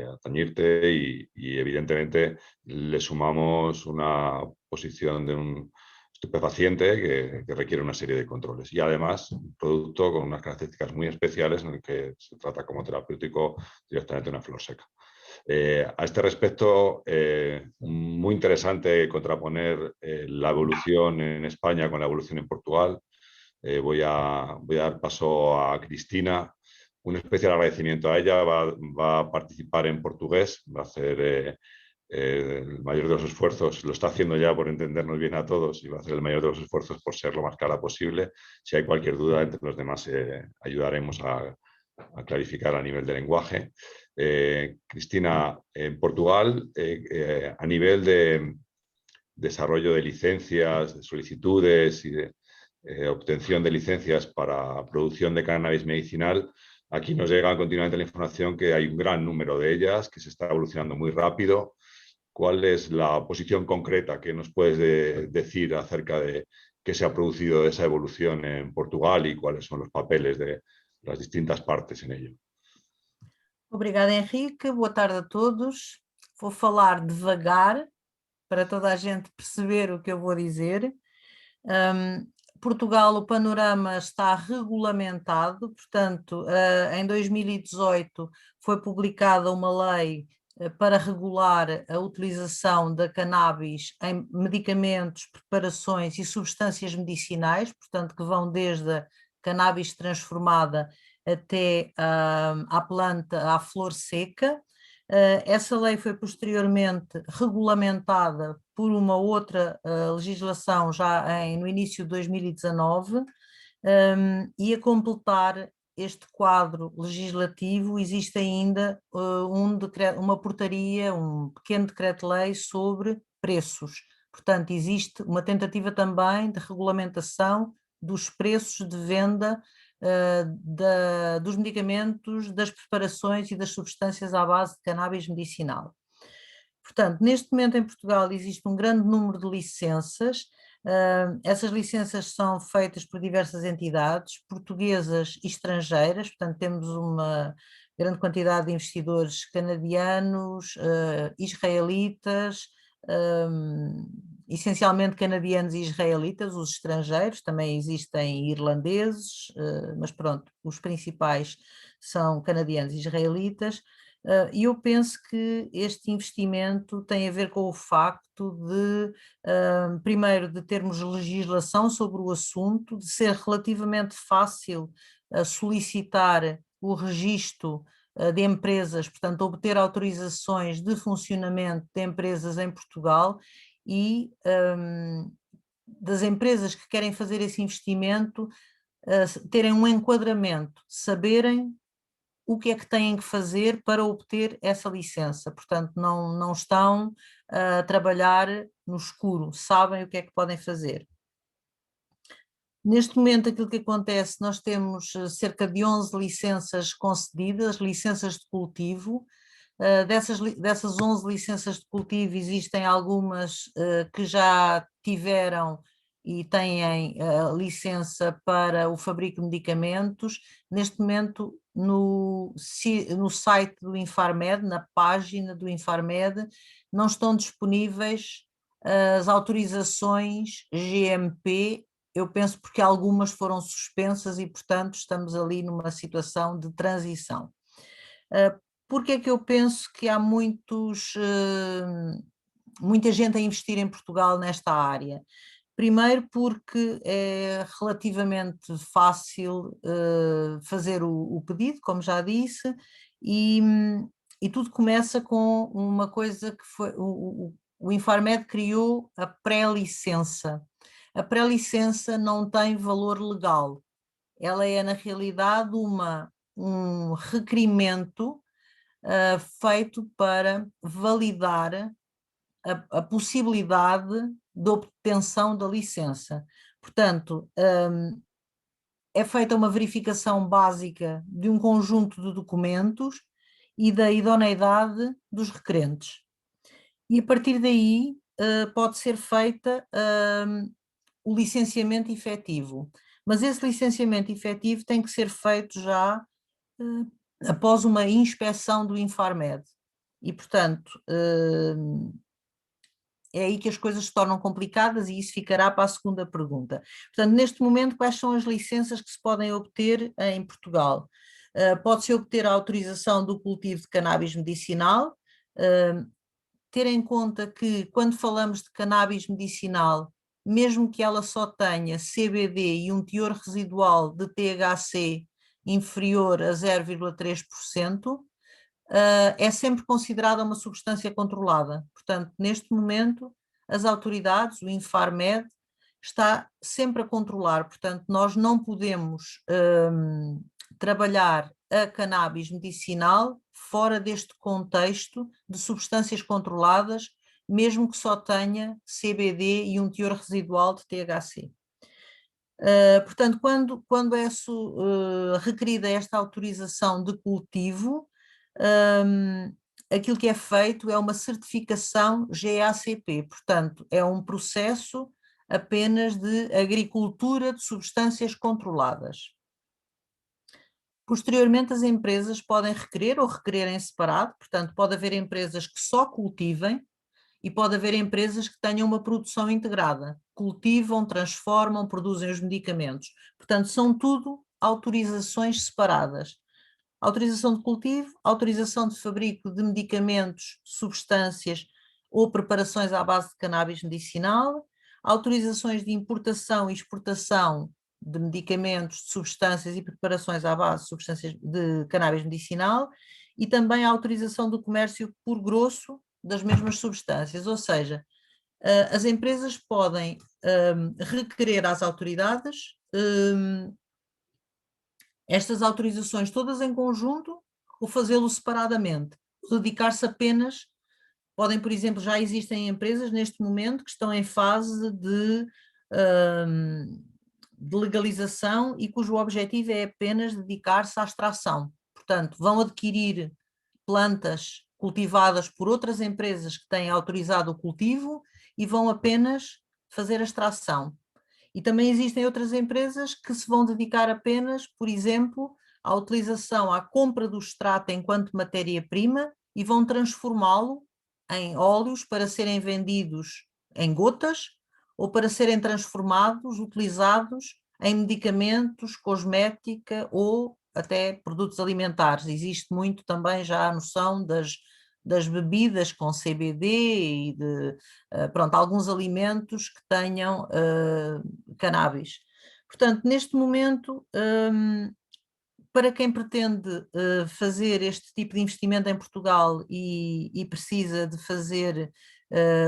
atañirte y evidentemente le sumamos una posición de un estupefaciente que requiere una serie de controles. Y además, un producto con unas características muy especiales en el que se trata como terapéutico directamente una flor seca. A este respecto, muy interesante contraponer la evolución en España con la evolución en Portugal. Voy a dar paso a Cristina. Un especial agradecimiento a ella. Va a participar en portugués, va a hacer el mayor de los esfuerzos, lo está haciendo ya por entendernos bien a todos y va a hacer el mayor de los esfuerzos por ser lo más clara posible. Si hay cualquier duda, entre los demás ayudaremos a clarificar a nivel de lenguaje. Cristina, en Portugal, a nivel de desarrollo de licencias, de solicitudes y de obtención de licencias para producción de cannabis medicinal, aquí nos llega continuamente la información que hay un gran número de ellas, que se está evolucionando muy rápido. ¿Cuál es la posición concreta que nos puedes decir acerca de qué se ha producido de esa evolución en Portugal y cuáles son los papeles de las distintas partes en ello? Obrigada, Henrique. Boa tarde a todos. Vou falar devagar para toda a gente perceber o que eu vou dizer. Portugal, o panorama está regulamentado, portanto, em 2018 foi publicada uma lei para regular a utilização da cannabis em medicamentos, preparações e substâncias medicinais, portanto, que vão desde a cannabis transformada até à planta, à flor seca. Essa lei foi posteriormente regulamentada por uma outra legislação já no início de 2019 e a completar este quadro legislativo existe ainda uma portaria, um pequeno decreto-lei sobre preços. Portanto, existe uma tentativa também de regulamentação dos preços de venda dos medicamentos, das preparações e das substâncias à base de cannabis medicinal. Portanto, neste momento em Portugal existe um grande número de licenças. Essas licenças são feitas por diversas entidades, portuguesas e estrangeiras, portanto temos uma grande quantidade de investidores canadianos, israelitas, essencialmente canadianos e israelitas, os estrangeiros, também existem irlandeses, mas pronto, os principais são canadianos e israelitas, e eu penso que este investimento tem a ver com o facto de, primeiro, de termos legislação sobre o assunto, de ser relativamente fácil solicitar o registro de empresas, portanto, obter autorizações de funcionamento de empresas em Portugal e das empresas que querem fazer esse investimento terem um enquadramento, saberem o que é que têm que fazer para obter essa licença. Portanto, não estão a trabalhar no escuro, sabem o que é que podem fazer. Neste momento, aquilo que acontece, nós temos cerca de 11 licenças concedidas, licenças de cultivo. Dessas 11 licenças de cultivo, existem algumas que já tiveram e têm licença para o fabrico de medicamentos. Neste momento, no site do Infarmed, na página do Infarmed, não estão disponíveis as autorizações GMP. Eu penso porque algumas foram suspensas e, portanto, estamos ali numa situação de transição. Porque é que eu penso que há muita gente a investir em Portugal nesta área? Primeiro porque é relativamente fácil fazer o pedido, como já disse, e tudo começa com uma coisa que foi... O Infarmed criou a pré-licença. A pré-licença não tem valor legal. Ela é, na realidade, um requerimento feito para validar a possibilidade de obtenção da licença. Portanto, é feita uma verificação básica de um conjunto de documentos e da idoneidade dos requerentes. E a partir daí pode ser feita o licenciamento efetivo. Mas esse licenciamento efetivo tem que ser feito já após uma inspeção do Infarmed. E, portanto, é aí que as coisas se tornam complicadas e isso ficará para a segunda pergunta. Portanto, neste momento, quais são as licenças que se podem obter em Portugal? Pode-se obter a autorização do cultivo de cannabis medicinal. Ter em conta que, quando falamos de cannabis medicinal, mesmo que ela só tenha CBD e um teor residual de THC inferior a 0,3%, é sempre considerada uma substância controlada. Portanto, neste momento, as autoridades, o Infarmed, está sempre a controlar. Portanto, nós não podemos trabalhar a cannabis medicinal fora deste contexto de substâncias controladas, mesmo que só tenha CBD e um teor residual de THC. Portanto, quando é requerida esta autorização de cultivo, aquilo que é feito é uma certificação GACP, portanto, é um processo apenas de agricultura de substâncias controladas. Posteriormente, as empresas podem requerer ou requerer em separado, portanto, pode haver empresas que só cultivem e pode haver empresas que tenham uma produção integrada, cultivam, transformam, produzem os medicamentos. Portanto, são tudo autorizações separadas. Autorização de cultivo, autorização de fabrico de medicamentos, substâncias ou preparações à base de cannabis medicinal, autorizações de importação e exportação de medicamentos, de substâncias e preparações à base de substâncias de cannabis medicinal e também a autorização do comércio por grosso das mesmas substâncias, ou seja, as empresas podem requerer às autoridades estas autorizações todas em conjunto ou fazê-lo separadamente, dedicar-se apenas, podem, por exemplo, já existem empresas neste momento que estão em fase de legalização e cujo objetivo é apenas dedicar-se à extração. Portanto, vão adquirir plantas cultivadas por outras empresas que têm autorizado o cultivo e vão apenas fazer a extração. E também existem outras empresas que se vão dedicar apenas, por exemplo, à utilização, à compra do extrato enquanto matéria-prima e vão transformá-lo em óleos para serem vendidos em gotas ou para serem transformados, utilizados em medicamentos, cosmética ou até produtos alimentares. Existe muito também já a noção das bebidas com CBD e de alguns alimentos que tenham cannabis. Portanto, neste momento para quem pretende fazer este tipo de investimento em Portugal e precisa de fazer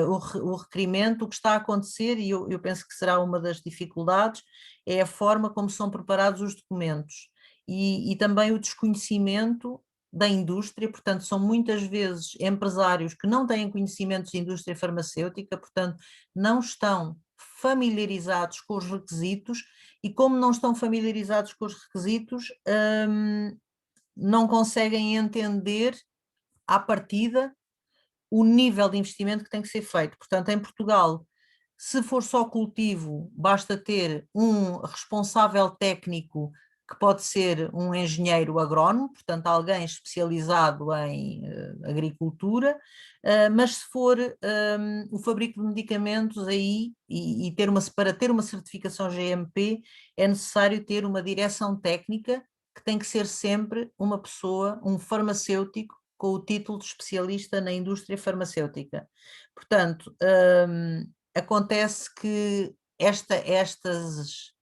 o requerimento, o que está a acontecer, e eu penso que será uma das dificuldades, é a forma como são preparados os documentos e também o desconhecimento da indústria. Portanto, são muitas vezes empresários que não têm conhecimentos de indústria farmacêutica, portanto, não estão familiarizados com os requisitos, e como não estão familiarizados com os requisitos, não conseguem entender à partida o nível de investimento que tem que ser feito. Portanto, em Portugal, se for só cultivo, basta ter um responsável técnico, que pode ser um engenheiro agrónomo, portanto alguém especializado em agricultura, mas se for o fabrico de medicamentos aí, para ter uma certificação GMP, é necessário ter uma direção técnica, que tem que ser sempre uma pessoa, um farmacêutico, com o título de especialista na indústria farmacêutica. Portanto, acontece que estes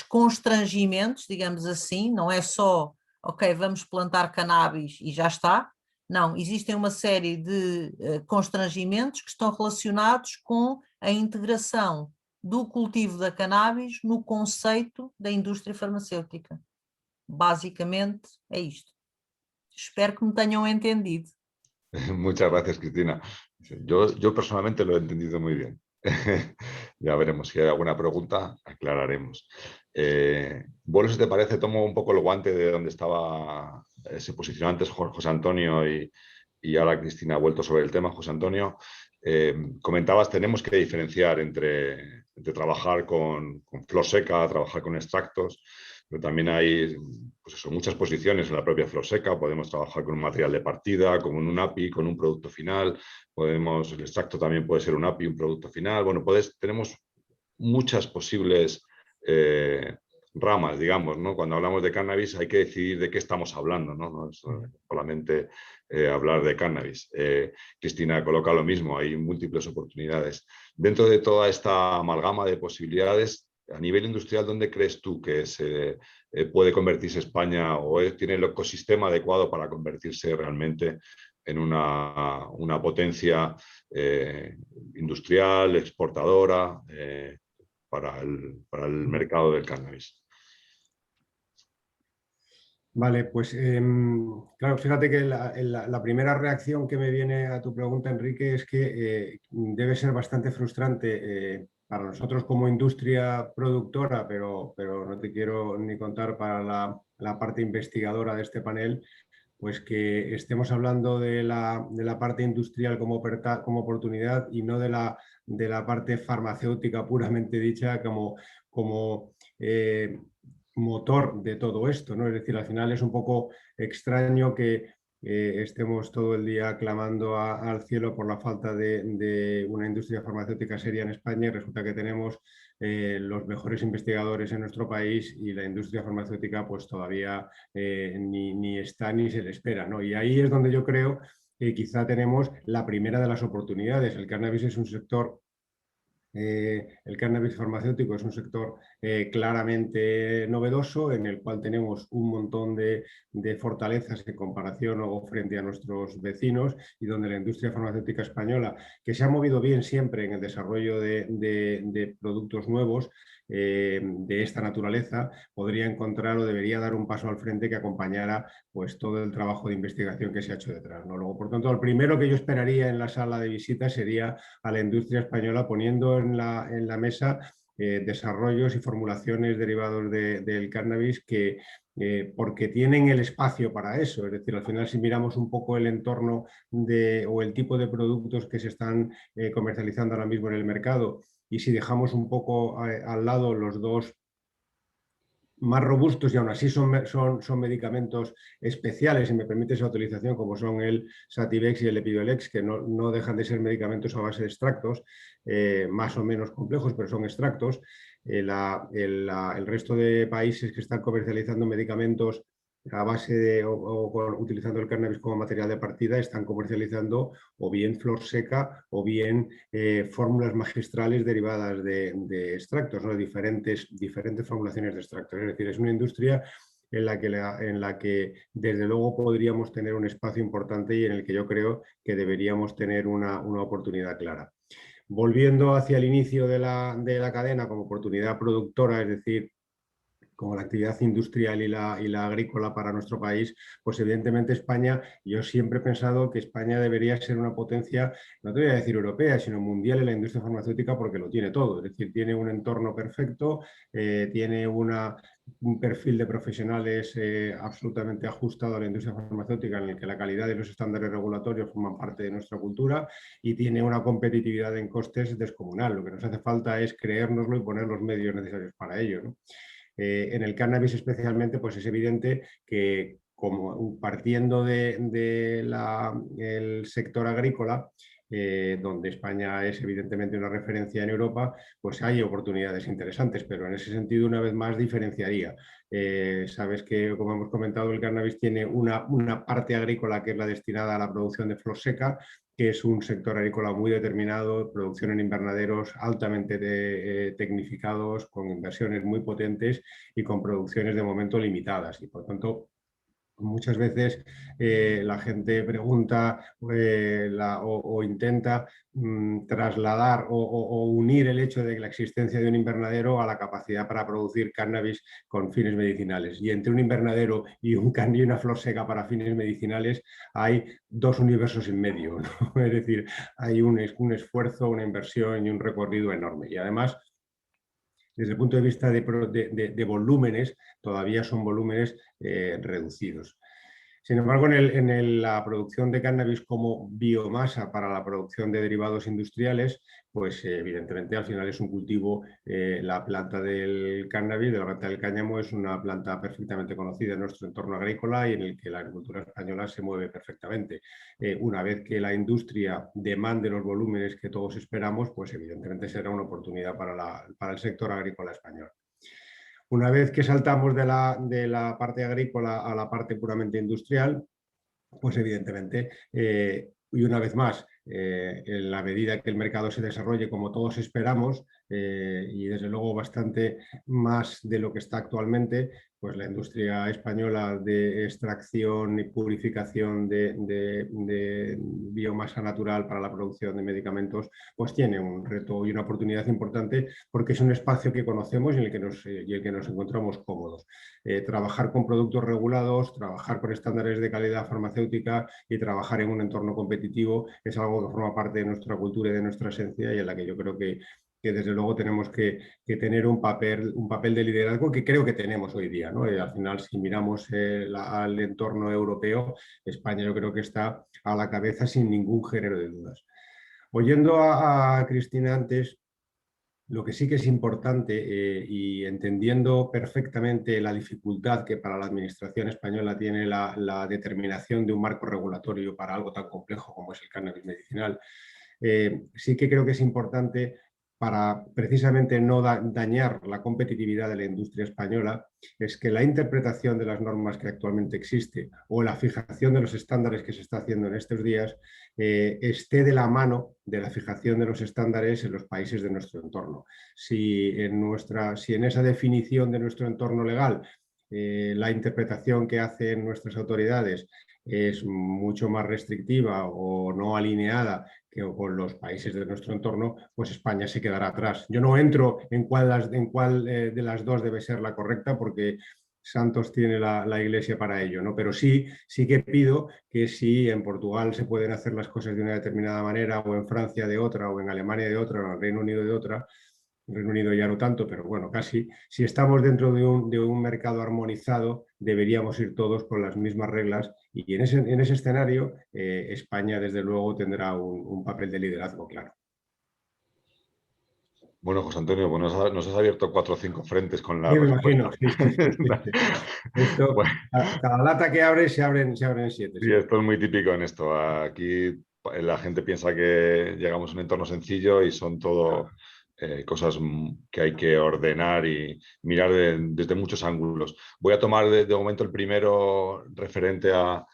constrangimentos, digamos assim, não é só, ok, vamos plantar cannabis e já está. Não, existem uma série de constrangimentos que estão relacionados com a integração do cultivo da cannabis no conceito da indústria farmacêutica. Basicamente é isto. Espero que me tenham entendido. Muchas gracias, Cristina. Yo personalmente lo he entendido muy bien. Ya veremos, si hay alguna pregunta, aclararemos. Bueno, si te parece, tomo un poco el guante de donde se posicionó antes José Antonio y ahora Cristina ha vuelto sobre el tema. José Antonio, comentabas, tenemos que diferenciar entre trabajar con flor seca, trabajar con extractos, pero también hay pues eso, muchas posiciones en la propia flor seca. Podemos trabajar con un material de partida, como un API, con un producto final. El extracto también puede ser un API, un producto final. Bueno, tenemos muchas posibles ramas, digamos, ¿no? Cuando hablamos de cannabis hay que decidir de qué estamos hablando, ¿no? No es solamente hablar de cannabis. Cristina coloca lo mismo, hay múltiples oportunidades. Dentro de toda esta amalgama de posibilidades, a nivel industrial, ¿dónde crees tú que puede convertirse España o tiene el ecosistema adecuado para convertirse realmente en una potencia industrial, exportadora, para el mercado del cannabis? Vale, pues claro, fíjate que la primera reacción que me viene a tu pregunta, Enrique, es que debe ser bastante frustrante para nosotros como industria productora, pero no te quiero ni contar para la parte investigadora de este panel, pues que estemos hablando de la parte industrial como oportunidad y no de la parte farmacéutica puramente dicha como motor de todo esto, ¿no? Es decir, al final es un poco extraño que estemos todo el día clamando al cielo por la falta de una industria farmacéutica seria en España, y resulta que tenemos los mejores investigadores en nuestro país y la industria farmacéutica pues todavía ni está ni se le espera, ¿no? Y ahí es donde yo creo que quizá tenemos la primera de las oportunidades. El cannabis es un sector... el cannabis farmacéutico es un sector claramente novedoso, en el cual tenemos un montón de fortalezas en comparación o frente a nuestros vecinos, y donde la industria farmacéutica española, que se ha movido bien siempre en el desarrollo de productos nuevos de esta naturaleza, podría encontrar o debería dar un paso al frente que acompañara pues todo el trabajo de investigación que se ha hecho detrás, ¿no? Luego, por tanto, el primero que yo esperaría en la sala de visitas sería a la industria española poniendo en la mesa desarrollos y formulaciones derivados del cannabis porque tienen el espacio para eso. Es decir, al final, si miramos un poco el entorno o el tipo de productos que se están comercializando ahora mismo en el mercado, y si dejamos un poco al lado los dos más robustos y aún así son medicamentos especiales, si me permite esa utilización, como son el Sativex y el Epidiolex, que no dejan de ser medicamentos a base de extractos, más o menos complejos, pero son extractos. El resto de países que están comercializando medicamentos a base utilizando el cannabis como material de partida, están comercializando o bien flor seca o bien fórmulas magistrales derivadas de extractos, ¿no? Diferentes formulaciones de extractos. Es decir, es una industria en la que desde luego podríamos tener un espacio importante y en el que yo creo que deberíamos tener una oportunidad clara. Volviendo hacia el inicio de la cadena como oportunidad productora, es decir, como la actividad industrial y la agrícola para nuestro país, pues evidentemente España, yo siempre he pensado que España debería ser una potencia, no te voy a decir europea, sino mundial en la industria farmacéutica porque lo tiene todo, es decir, tiene un entorno perfecto, tiene un perfil de profesionales absolutamente ajustado a la industria farmacéutica en el que la calidad y los estándares regulatorios forman parte de nuestra cultura y tiene una competitividad en costes descomunal. Lo que nos hace falta es creérnoslo y poner los medios necesarios para ello, ¿no? En el cannabis especialmente, pues es evidente que como partiendo del sector agrícola, donde España es evidentemente una referencia en Europa, pues hay oportunidades interesantes, pero en ese sentido una vez más diferenciaría. Sabes que, como hemos comentado, el cannabis tiene una parte agrícola que es la destinada a la producción de flor seca, que es un sector agrícola muy determinado, producción en invernaderos altamente tecnificados, con inversiones muy potentes y con producciones de momento limitadas. Y por tanto, muchas veces la gente pregunta o intenta trasladar o unir el hecho de la existencia de un invernadero a la capacidad para producir cannabis con fines medicinales. Y entre un invernadero y una flor seca para fines medicinales hay dos universos en medio, ¿no? Es decir, hay un esfuerzo, una inversión y un recorrido enorme. Y además, desde el punto de vista de volúmenes, todavía son volúmenes reducidos. Sin embargo, en la producción de cannabis como biomasa para la producción de derivados industriales, pues evidentemente al final es un cultivo, la planta del cannabis, de la planta del cáñamo, es una planta perfectamente conocida en nuestro entorno agrícola y en el que la agricultura española se mueve perfectamente. Una vez que la industria demande los volúmenes que todos esperamos, pues evidentemente será una oportunidad para el sector agrícola español. Una vez que saltamos de la parte agrícola a la parte puramente industrial, pues evidentemente, y una vez más, en la medida que el mercado se desarrolle como todos esperamos, y desde luego bastante más de lo que está actualmente, pues la industria española de extracción y purificación de biomasa natural para la producción de medicamentos, pues tiene un reto y una oportunidad importante porque es un espacio que conocemos y en el que nos encontramos cómodos. Trabajar con productos regulados, trabajar con estándares de calidad farmacéutica y trabajar en un entorno competitivo es algo que forma parte de nuestra cultura y de nuestra esencia y en la que yo creo que desde luego tenemos que tener un papel de liderazgo que creo que tenemos hoy día, ¿no? Al final, si miramos al entorno europeo, España yo creo que está a la cabeza sin ningún género de dudas. Oyendo a Cristina antes, lo que sí que es importante y entendiendo perfectamente la dificultad que para la administración española tiene la determinación de un marco regulatorio para algo tan complejo como es el cannabis medicinal, sí que creo que es importante para precisamente no dañar la competitividad de la industria española, es que la interpretación de las normas que actualmente existe o la fijación de los estándares que se está haciendo en estos días esté de la mano de la fijación de los estándares en los países de nuestro entorno. Si en esa definición de nuestro entorno legal la interpretación que hacen nuestras autoridades es mucho más restrictiva o no alineada que con los países de nuestro entorno, pues España se quedará atrás. Yo no entro en cuál de las dos debe ser la correcta porque santos tiene la Iglesia para ello, ¿no? Pero sí que pido que si en Portugal se pueden hacer las cosas de una determinada manera o en Francia de otra o en Alemania de otra o en el Reino Unido de otra, Reino Unido ya no tanto, pero bueno, casi. Si estamos dentro de un mercado armonizado, deberíamos ir todos con las mismas reglas y en ese escenario España, desde luego, tendrá un papel de liderazgo claro. Bueno, José Antonio, pues nos has abierto 4 o 5 frentes con la Sí, me respuesta. imagino. Sí. Esto, Bueno, cada lata que abres se abren 7. sí, esto es muy típico en esto. Aquí la gente piensa que llegamos a un entorno sencillo y son todo cosas que hay que ordenar y mirar desde muchos ángulos. Voy a tomar de momento el primero referente a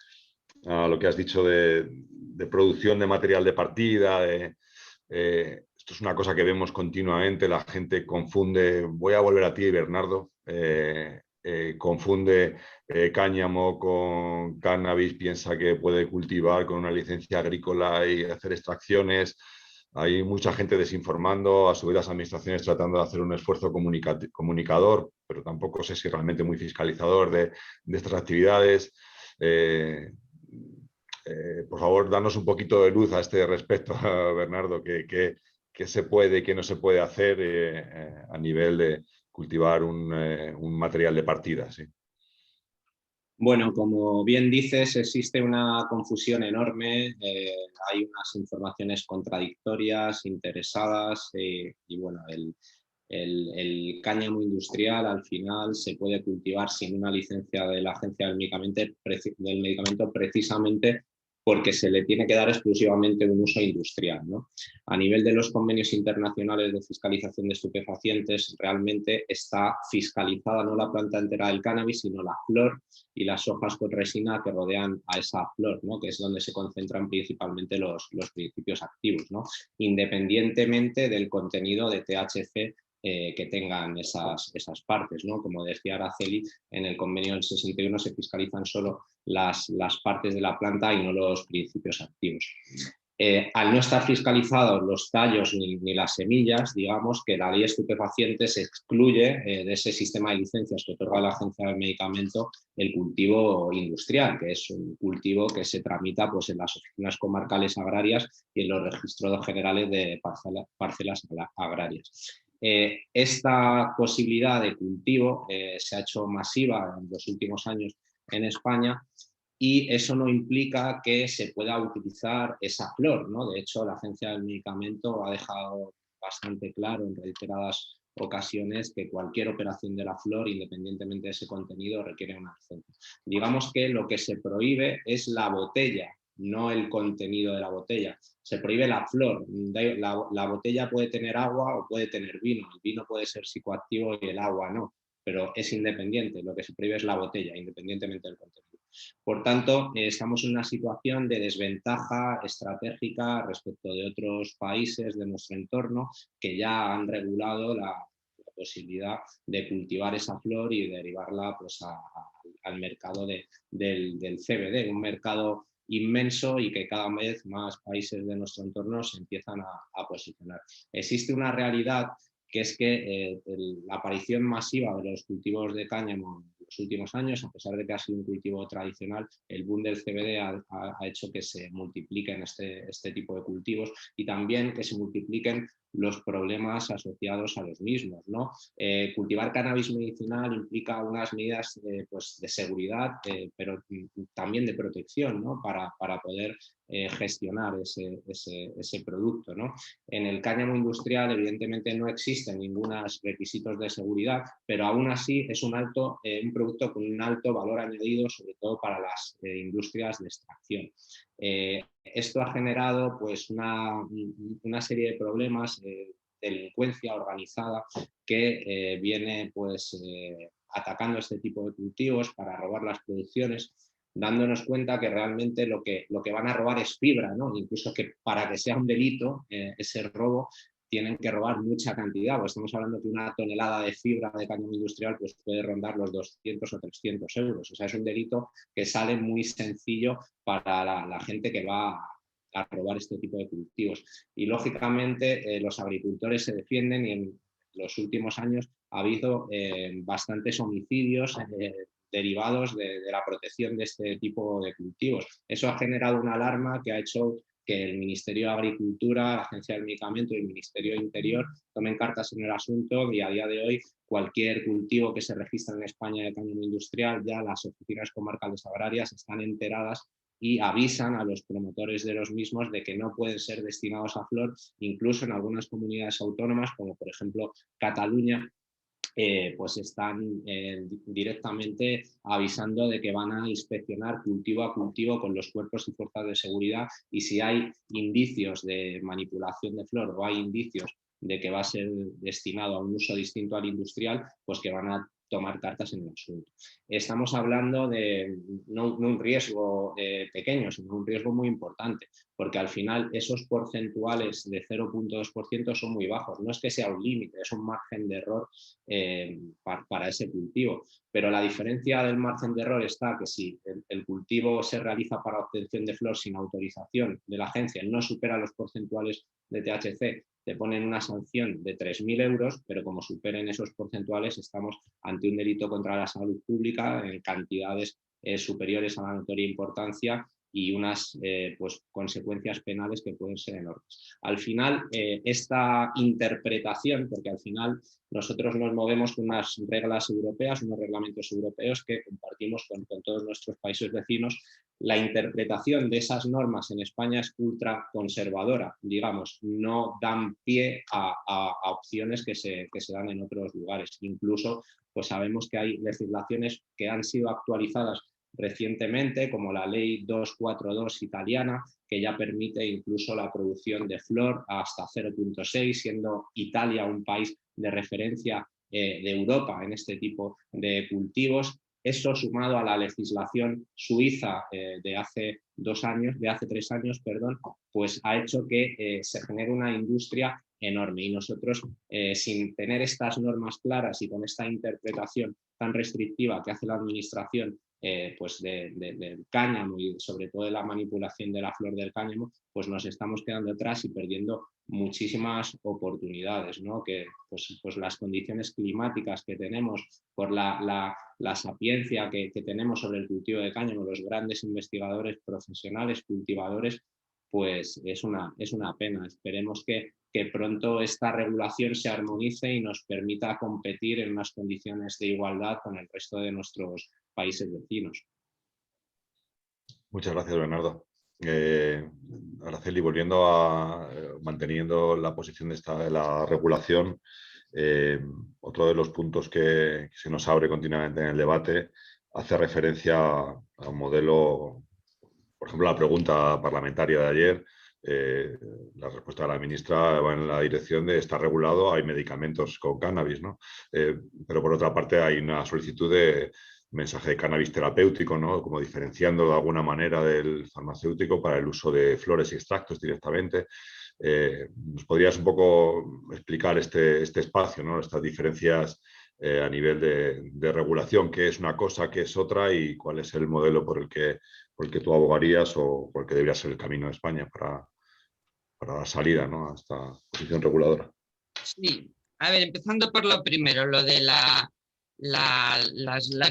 lo que has dicho de producción de material de partida. Esto es una cosa que vemos continuamente, la gente confunde. Voy a volver a ti, Bernardo. confunde cáñamo con cannabis, piensa que puede cultivar con una licencia agrícola y hacer extracciones. Hay mucha gente desinformando, a su vez las administraciones tratando de hacer un esfuerzo comunicador, pero tampoco sé si realmente muy fiscalizador de estas actividades. Por favor, danos un poquito de luz a este respecto, Bernardo, qué se puede y qué no se puede hacer a nivel de cultivar un material de partida. ¿Sí? Bueno, como bien dices, existe una confusión enorme, hay unas informaciones contradictorias, interesadas, y bueno, el cáñamo industrial al final se puede cultivar sin una licencia de la Agencia del Medicamento precisamente porque se le tiene que dar exclusivamente un uso industrial, ¿no? A nivel de los convenios internacionales de fiscalización de estupefacientes, realmente está fiscalizada no la planta entera del cannabis, sino la flor y las hojas con resina que rodean a esa flor, ¿no? Que es donde se concentran principalmente los principios activos, ¿no? Independientemente del contenido de THC que tengan esas partes, ¿no? Como decía Araceli, en el convenio del 61 se fiscalizan solo las partes de la planta y no los principios activos. Al no estar fiscalizados los tallos ni las semillas, digamos que la ley de estupefacientes excluye de ese sistema de licencias que otorga la Agencia del Medicamento el cultivo industrial, que es un cultivo que se tramita pues, en las oficinas comarcales agrarias y en los registros generales de parcelas agrarias. Esta posibilidad de cultivo se ha hecho masiva en los últimos años en España y eso no implica que se pueda utilizar esa flor, ¿no? De hecho, la Agencia del Medicamento ha dejado bastante claro en reiteradas ocasiones que cualquier operación de la flor, independientemente de ese contenido, requiere una licencia. Digamos que lo que se prohíbe es la botella, no el contenido de la botella. Se prohíbe la flor. La botella puede tener agua o puede tener vino. El vino puede ser psicoactivo y el agua no, pero es independiente. Lo que se prohíbe es la botella, independientemente del contenido. Por tanto, estamos en una situación de desventaja estratégica respecto de otros países de nuestro entorno que ya han regulado la posibilidad de cultivar esa flor y derivarla pues, al mercado del CBD, un mercado inmenso y que cada vez más países de nuestro entorno se empiezan a posicionar. Existe una realidad que es que la aparición masiva de los cultivos de cáñamo en los últimos años, a pesar de que ha sido un cultivo tradicional, el boom del CBD ha hecho que se multipliquen este tipo de cultivos y también que se multipliquen los problemas asociados a los mismos, ¿no? Cultivar cannabis medicinal implica unas medidas pues de seguridad, pero también de protección, ¿no? Para poder gestionar ese producto, ¿no? En el cáñamo industrial, evidentemente, no existen ningunos requisitos de seguridad, pero aún así es un producto con un alto valor añadido, sobre todo para las industrias de extracción. Esto ha generado pues, una serie de problemas, delincuencia organizada que viene pues, atacando este tipo de cultivos para robar las producciones, dándonos cuenta que realmente lo que van a robar es fibra, ¿no? Incluso que para que sea un delito ese robo tienen que robar mucha cantidad, pues estamos hablando que una tonelada de fibra de cáñamo industrial pues puede rondar los 200 o 300 euros, o sea, es un delito que sale muy sencillo para la gente que va a robar este tipo de cultivos. Y lógicamente los agricultores se defienden y en los últimos años ha habido bastantes homicidios derivados de la protección de este tipo de cultivos. Eso ha generado una alarma que ha hecho que el Ministerio de Agricultura, la Agencia del Medicamento y el Ministerio de Interior tomen cartas en el asunto y a día de hoy cualquier cultivo que se registra en España de cáñamo industrial, ya las oficinas comarcales agrarias están enteradas y avisan a los promotores de los mismos de que no pueden ser destinados a flor, incluso en algunas comunidades autónomas, como por ejemplo Cataluña, pues están directamente avisando de que van a inspeccionar cultivo a cultivo con los cuerpos y fuerzas de seguridad y si hay indicios de manipulación de flor o hay indicios de que va a ser destinado a un uso distinto al industrial, pues que van a tomar cartas en el asunto. Estamos hablando de no un riesgo pequeño, sino un riesgo muy importante, porque al final esos porcentuales de 0,2% son muy bajos. No es que sea un límite, es un margen de error para ese cultivo. Pero la diferencia del margen de error está que si el cultivo se realiza para obtención de flor sin autorización de la agencia, no supera los porcentuales de THC, te ponen una sanción de 3.000 euros, pero como superen esos porcentuales estamos ante un delito contra la salud pública en cantidades superiores a la notoria importancia y unas pues, consecuencias penales que pueden ser enormes. Al final, esta interpretación, porque al final nosotros nos movemos con unas reglas europeas, unos reglamentos europeos que compartimos con todos nuestros países vecinos, la interpretación de esas normas en España es ultra conservadora, digamos, no dan pie a opciones que se dan en otros lugares. Incluso pues sabemos que hay legislaciones que han sido actualizadas recientemente, como la ley 242 italiana, que ya permite incluso la producción de flor hasta 0,6, siendo Italia un país de referencia de Europa en este tipo de cultivos. Eso sumado a la legislación suiza de hace 3 años, pues ha hecho que se genere una industria enorme. Y nosotros, sin tener estas normas claras y con esta interpretación tan restrictiva que hace la administración pues del cáñamo y sobre todo de la manipulación de la flor del cáñamo, pues nos estamos quedando atrás y perdiendo muchísimas oportunidades, ¿no? Que pues las condiciones climáticas que tenemos, por la sapiencia que tenemos sobre el cultivo de cáñamo, los grandes investigadores profesionales, cultivadores, pues es una pena. Esperemos que pronto esta regulación se armonice y nos permita competir en unas condiciones de igualdad con el resto de nuestros países vecinos. Muchas gracias, Bernardo. Araceli, volviendo a manteniendo la posición de la regulación, otro de los puntos que se nos abre continuamente en el debate hace referencia a un modelo, por ejemplo, la pregunta parlamentaria de ayer, la respuesta de la ministra va en la dirección de estar regulado, hay medicamentos con cannabis, ¿no? Pero por otra parte hay una solicitud de mensaje de cannabis terapéutico, ¿no? Como diferenciando de alguna manera del farmacéutico para el uso de flores y extractos directamente. ¿Nos podrías un poco explicar este espacio, ¿no? Estas diferencias a nivel de regulación, qué es una cosa, qué es otra y cuál es el modelo por el que tú abogarías o por el que debería ser el camino de España para la salida, ¿no? A esta posición reguladora? Sí, a ver, empezando por lo primero, lo de las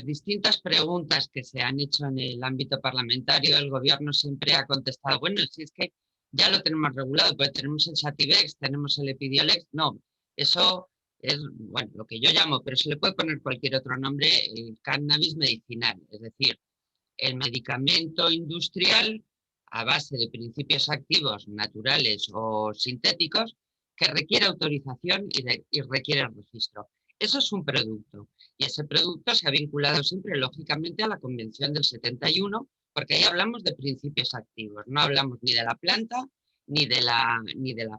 distintas preguntas que se han hecho en el ámbito parlamentario. El gobierno siempre ha contestado, bueno, si es que ya lo tenemos regulado, pues tenemos el Sativex, tenemos el Epidiolex. No, eso es, bueno, lo que yo llamo, pero se le puede poner cualquier otro nombre, el cannabis medicinal, es decir, el medicamento industrial a base de principios activos naturales o sintéticos que requiere autorización y requiere registro. Eso es un producto y ese producto se ha vinculado siempre lógicamente a la Convención del 71, porque ahí hablamos de principios activos, no hablamos ni de la planta ni de la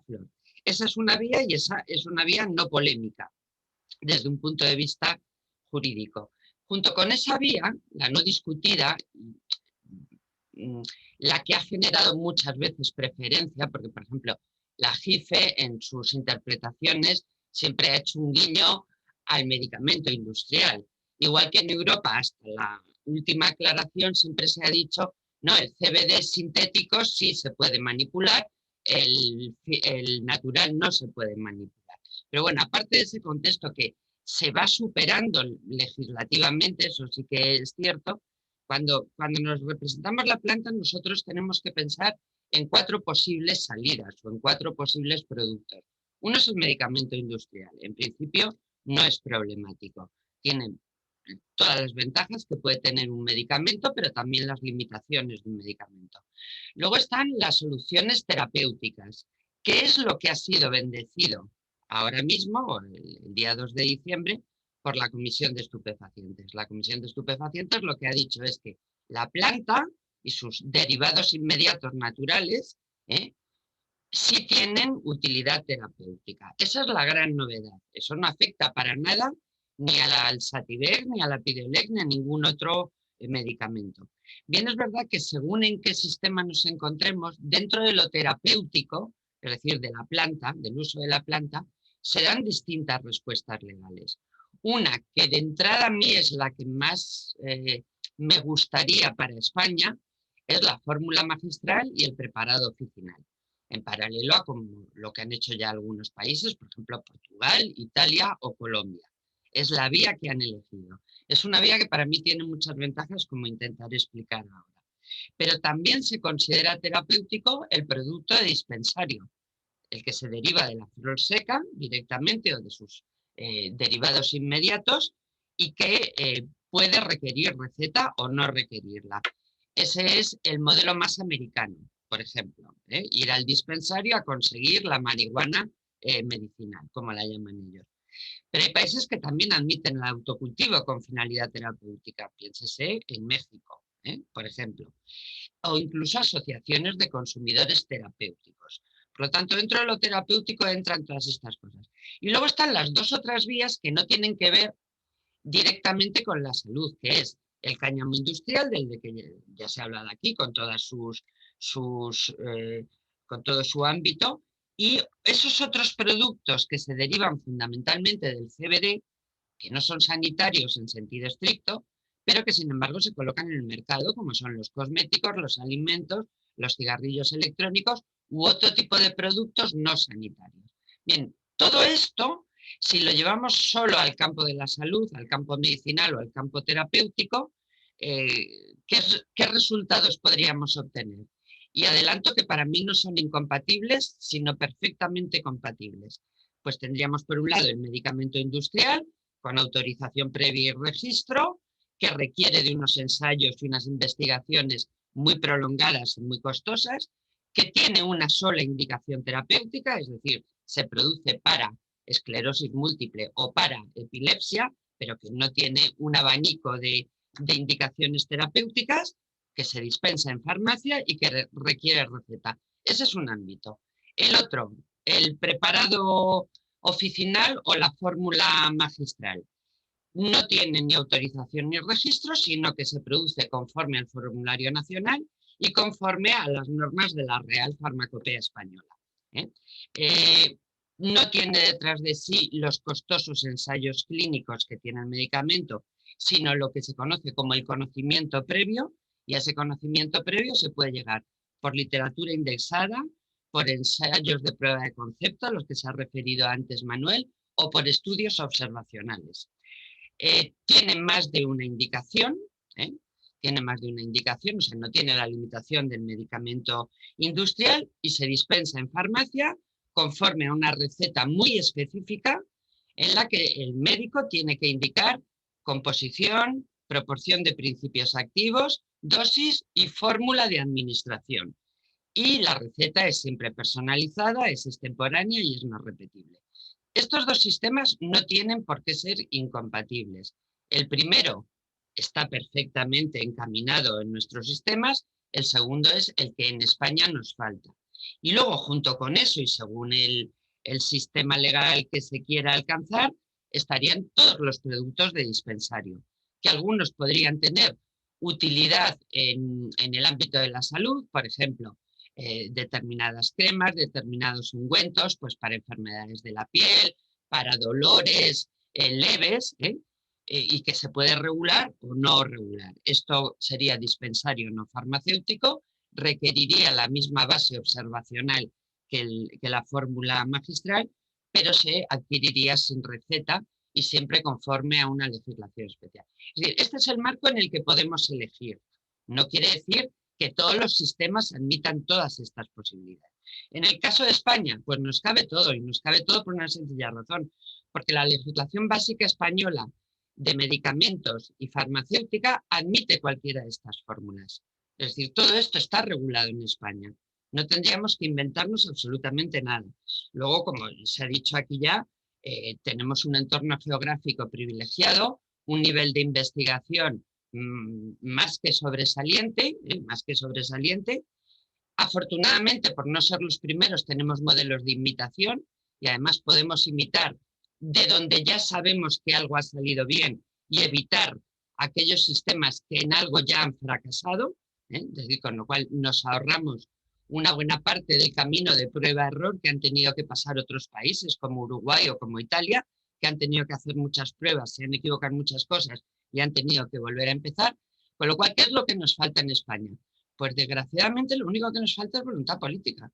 flor. Esa es una vía y esa es una vía no polémica desde un punto de vista jurídico. Junto con esa vía, la no discutida, la que ha generado muchas veces preferencia, porque por ejemplo la JIFE en sus interpretaciones siempre ha hecho un guiño al medicamento industrial. Igual que en Europa, hasta la última aclaración, siempre se ha dicho, no, el CBD sintético sí se puede manipular, el natural no se puede manipular. Pero bueno, aparte de ese contexto que se va superando legislativamente, eso sí que es cierto, cuando nos representamos la planta, nosotros tenemos que pensar en 4 posibles salidas o en 4 posibles productos. Uno es el medicamento industrial. En principio no es problemático. Tiene todas las ventajas que puede tener un medicamento, pero también las limitaciones de un medicamento. Luego están las soluciones terapéuticas. ¿Qué es lo que ha sido bendecido ahora mismo, el día 2 de diciembre, por la Comisión de Estupefacientes? La Comisión de Estupefacientes lo que ha dicho es que la planta y sus derivados inmediatos naturales sí tienen utilidad terapéutica. Esa es la gran novedad. Eso no afecta para nada ni al Sativex, ni a la Epidiolex, ni a ningún otro medicamento. Bien, es verdad que según en qué sistema nos encontremos, dentro de lo terapéutico, es decir, de la planta, del uso de la planta, se dan distintas respuestas legales. Una que de entrada a mí es la que más me gustaría para España, es la fórmula magistral y el preparado oficinal, en paralelo a como lo que han hecho ya algunos países, por ejemplo Portugal, Italia o Colombia. Es la vía que han elegido. Es una vía que para mí tiene muchas ventajas, como intentaré explicar ahora. Pero también se considera terapéutico el producto de dispensario, el que se deriva de la flor seca directamente o de sus derivados inmediatos y que puede requerir receta o no requerirla. Ese es el modelo más americano, por ejemplo, ir al dispensario a conseguir la marihuana medicinal, como la llaman ellos. Pero hay países que también admiten el autocultivo con finalidad terapéutica, piénsese en México, por ejemplo, o incluso asociaciones de consumidores terapéuticos. Por lo tanto, dentro de lo terapéutico entran todas estas cosas. Y luego están las dos otras vías que no tienen que ver directamente con la salud, que es el cáñamo industrial, del de que ya se ha hablado aquí, con todas con todo su ámbito, y esos otros productos que se derivan fundamentalmente del CBD, que no son sanitarios en sentido estricto, pero que sin embargo se colocan en el mercado, como son los cosméticos, los alimentos, los cigarrillos electrónicos u otro tipo de productos no sanitarios. Bien, todo esto, si lo llevamos solo al campo de la salud, al campo medicinal o al campo terapéutico, ¿qué resultados podríamos obtener? Y adelanto que para mí no son incompatibles, sino perfectamente compatibles. Pues tendríamos por un lado el medicamento industrial, con autorización previa y registro, que requiere de unos ensayos y unas investigaciones muy prolongadas y muy costosas, que tiene una sola indicación terapéutica, es decir, se produce para esclerosis múltiple o para epilepsia, pero que no tiene un abanico de indicaciones terapéuticas, que se dispensa en farmacia y que requiere receta. Ese es un ámbito. El otro, el preparado oficinal o la fórmula magistral. No tiene ni autorización ni registro, sino que se produce conforme al formulario nacional y conforme a las normas de la Real Farmacopea Española. No tiene detrás de sí los costosos ensayos clínicos que tiene el medicamento, sino lo que se conoce como el conocimiento previo, y a ese conocimiento previo se puede llegar por literatura indexada, por ensayos de prueba de concepto, a los que se ha referido antes Manuel, o por estudios observacionales. Tiene más de una indicación, tiene más de una indicación, o sea, no tiene la limitación del medicamento industrial y se dispensa en farmacia conforme a una receta muy específica en la que el médico tiene que indicar composición, proporción de principios activos, dosis y fórmula de administración. Y la receta es siempre personalizada, es extemporánea y es no repetible. Estos dos sistemas no tienen por qué ser incompatibles. El primero está perfectamente encaminado en nuestros sistemas, el segundo es el que en España nos falta. Y luego, junto con eso y según el sistema legal que se quiera alcanzar, estarían todos los productos de dispensario, que algunos podrían tener utilidad en el ámbito de la salud, por ejemplo, determinadas cremas, determinados ungüentos, pues para enfermedades de la piel, para dolores leves, y que se puede regular o no regular. Esto sería dispensario no farmacéutico, requeriría la misma base observacional que la fórmula magistral, pero se adquiriría sin receta y siempre conforme a una legislación especial. Es decir, este es el marco en el que podemos elegir. No quiere decir que todos los sistemas admitan todas estas posibilidades. En el caso de España, pues nos cabe todo, y nos cabe todo por una sencilla razón, porque la legislación básica española de medicamentos y farmacéutica admite cualquiera de estas fórmulas. Es decir, todo esto está regulado en España. No tendríamos que inventarnos absolutamente nada. Luego, como se ha dicho aquí ya, tenemos un entorno geográfico privilegiado, un nivel de investigación más que sobresaliente, Afortunadamente, por no ser los primeros, tenemos modelos de imitación y además podemos imitar de donde ya sabemos que algo ha salido bien y evitar aquellos sistemas que en algo ya han fracasado, es decir, con lo cual nos ahorramos una buena parte del camino de prueba-error que han tenido que pasar otros países como Uruguay o como Italia, que han tenido que hacer muchas pruebas, se han equivocado en muchas cosas y han tenido que volver a empezar. Con lo cual, ¿qué es lo que nos falta en España? Pues desgraciadamente lo único que nos falta es voluntad política,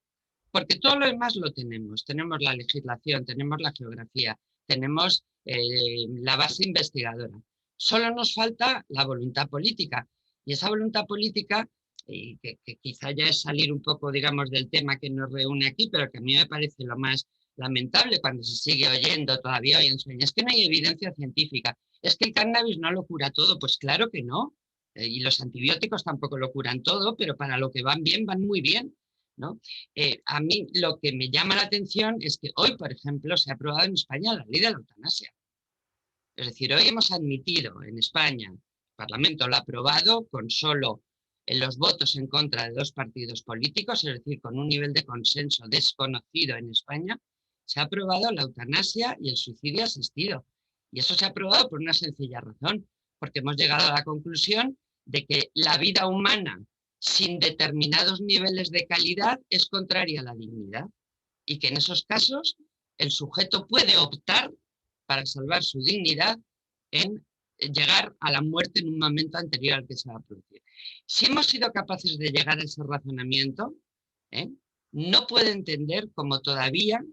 porque todo lo demás lo tenemos. Tenemos la legislación, tenemos la geografía, tenemos la base investigadora. Solo nos falta la voluntad política. Y esa voluntad política, que quizá ya es salir un poco, digamos, del tema que nos reúne aquí, pero que a mí me parece lo más lamentable cuando se sigue oyendo todavía hoy en España, es que no hay evidencia científica, es que el cannabis no lo cura todo. Pues claro que no, y los antibióticos tampoco lo curan todo, pero para lo que van bien, van muy bien, ¿no? A mí lo que me llama la atención es que hoy, por ejemplo, se ha aprobado en España la ley de la eutanasia. Es decir, hoy hemos admitido en España, el Parlamento lo ha aprobado con solo los votos en contra de 2 partidos políticos, es decir, con un nivel de consenso desconocido en España, se ha aprobado la eutanasia y el suicidio asistido. Y eso se ha aprobado por una sencilla razón, porque hemos llegado a la conclusión de que la vida humana sin determinados niveles de calidad es contraria a la dignidad y que en esos casos el sujeto puede optar para salvar su dignidad en llegar a la muerte en un momento anterior al que se va a producir. Si hemos sido capaces de llegar a ese razonamiento, no puedo entender cómo todavía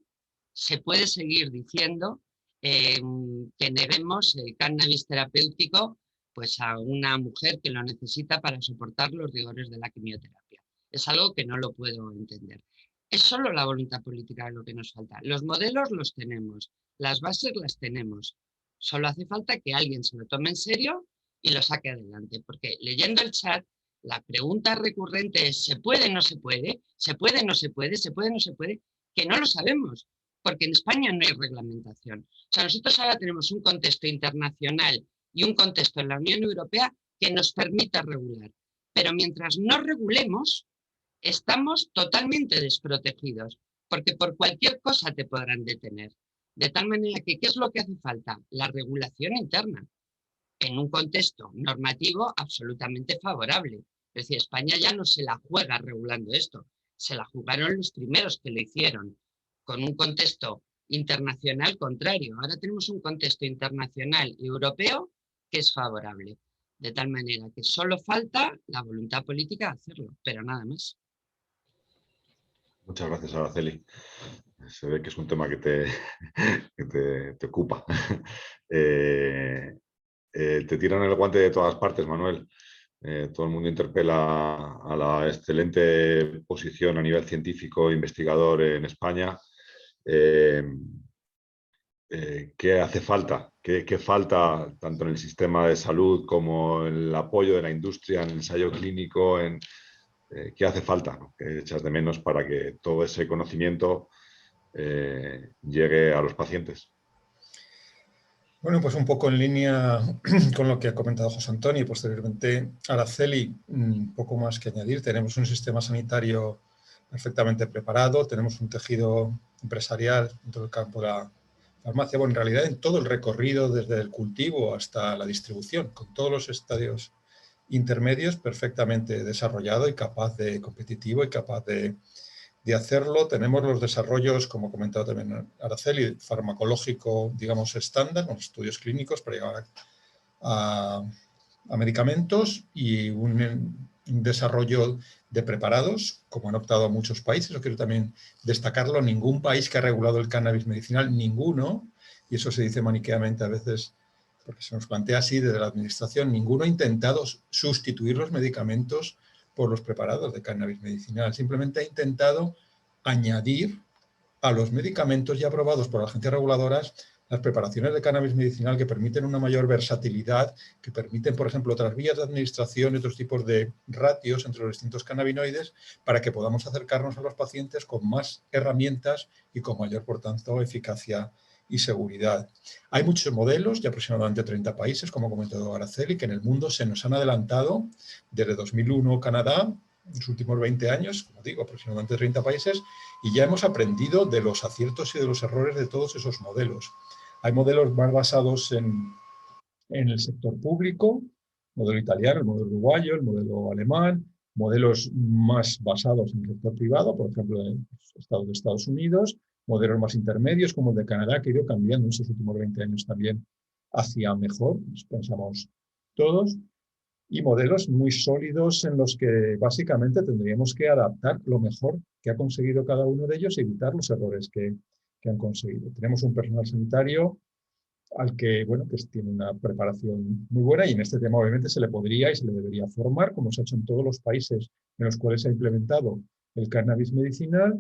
se puede seguir diciendo que neguemos el cannabis terapéutico pues, a una mujer que lo necesita para soportar los rigores de la quimioterapia. Es algo que no lo puedo entender. Es solo la voluntad política lo que nos falta. Los modelos los tenemos, las bases las tenemos. Solo hace falta que alguien se lo tome en serio y lo saque adelante. Porque leyendo el chat, la pregunta recurrente es ¿se puede, no se puede? ¿Se puede, no se puede? ¿Se puede, no se puede? Que no lo sabemos, porque en España no hay reglamentación. O sea, nosotros ahora tenemos un contexto internacional y un contexto en la Unión Europea que nos permita regular. Pero mientras no regulemos, estamos totalmente desprotegidos, porque por cualquier cosa te podrán detener. De tal manera que, ¿qué es lo que hace falta? La regulación interna, en un contexto normativo absolutamente favorable. Es decir, España ya no se la juega regulando esto, se la jugaron los primeros que lo hicieron, con un contexto internacional contrario. Ahora tenemos un contexto internacional y europeo que es favorable, de tal manera que solo falta la voluntad política de hacerlo, pero nada más. Muchas gracias, Araceli. Se ve que es un tema que te ocupa. Te tiran el guante de todas partes, Manuel. Todo el mundo interpela a la excelente posición a nivel científico e investigador en España. ¿Qué hace falta? ¿Qué falta tanto en el sistema de salud como en el apoyo de la industria, en el ensayo clínico? ¿Qué hace falta? ¿Qué echas de menos para que todo ese conocimiento llegue a los pacientes? Bueno, pues un poco en línea con lo que ha comentado José Antonio y posteriormente Araceli, un poco más que añadir. Tenemos un sistema sanitario perfectamente preparado, tenemos un tejido empresarial en todo el campo de la farmacia, bueno, en realidad en todo el recorrido desde el cultivo hasta la distribución, con todos los estadios intermedios perfectamente desarrollado y capaz de competitivo y capaz de hacerlo. Tenemos los desarrollos, como ha comentado también Araceli, farmacológico, digamos, estándar, con estudios clínicos para llegar a medicamentos y un desarrollo de preparados, como han optado muchos países. Yo quiero también destacarlo, ningún país que ha regulado el cannabis medicinal, ninguno, y eso se dice maniqueamente a veces, porque se nos plantea así desde la administración, ninguno ha intentado sustituir los medicamentos por los preparados de cannabis medicinal. Simplemente ha intentado añadir a los medicamentos ya aprobados por agencias reguladoras las preparaciones de cannabis medicinal que permiten una mayor versatilidad, que permiten, por ejemplo, otras vías de administración y otros tipos de ratios entre los distintos cannabinoides para que podamos acercarnos a los pacientes con más herramientas y con mayor, por tanto, eficacia y seguridad. Hay muchos modelos de aproximadamente 30 países, como ha comentado Araceli, que en el mundo se nos han adelantado desde 2001 Canadá, en los últimos 20 años, como digo, aproximadamente 30 países, y ya hemos aprendido de los aciertos y de los errores de todos esos modelos. Hay modelos más basados en el sector público, modelo italiano, el modelo uruguayo, el modelo alemán, modelos más basados en el sector privado, por ejemplo, en los Estados Unidos, modelos más intermedios como el de Canadá, que ha ido cambiando en estos últimos 20 años también hacia mejor, pensamos todos, y modelos muy sólidos en los que básicamente tendríamos que adaptar lo mejor que ha conseguido cada uno de ellos y evitar los errores que han conseguido. Tenemos un personal sanitario al que, bueno, pues tiene una preparación muy buena y en este tema obviamente se le podría y se le debería formar, como se ha hecho en todos los países en los cuales se ha implementado el cannabis medicinal.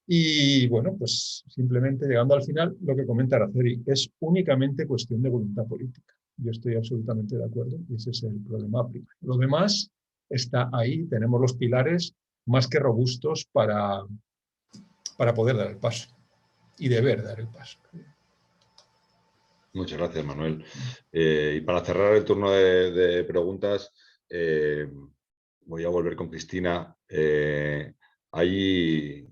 Y bueno, pues simplemente llegando al final, lo que comenta Araceli, es únicamente cuestión de voluntad política. Yo estoy absolutamente de acuerdo y ese es el problema primario. Lo demás está ahí, tenemos los pilares más que robustos para poder dar el paso y deber dar el paso. Muchas gracias, Manuel. Y para cerrar el turno de preguntas, voy a volver con Cristina. Hay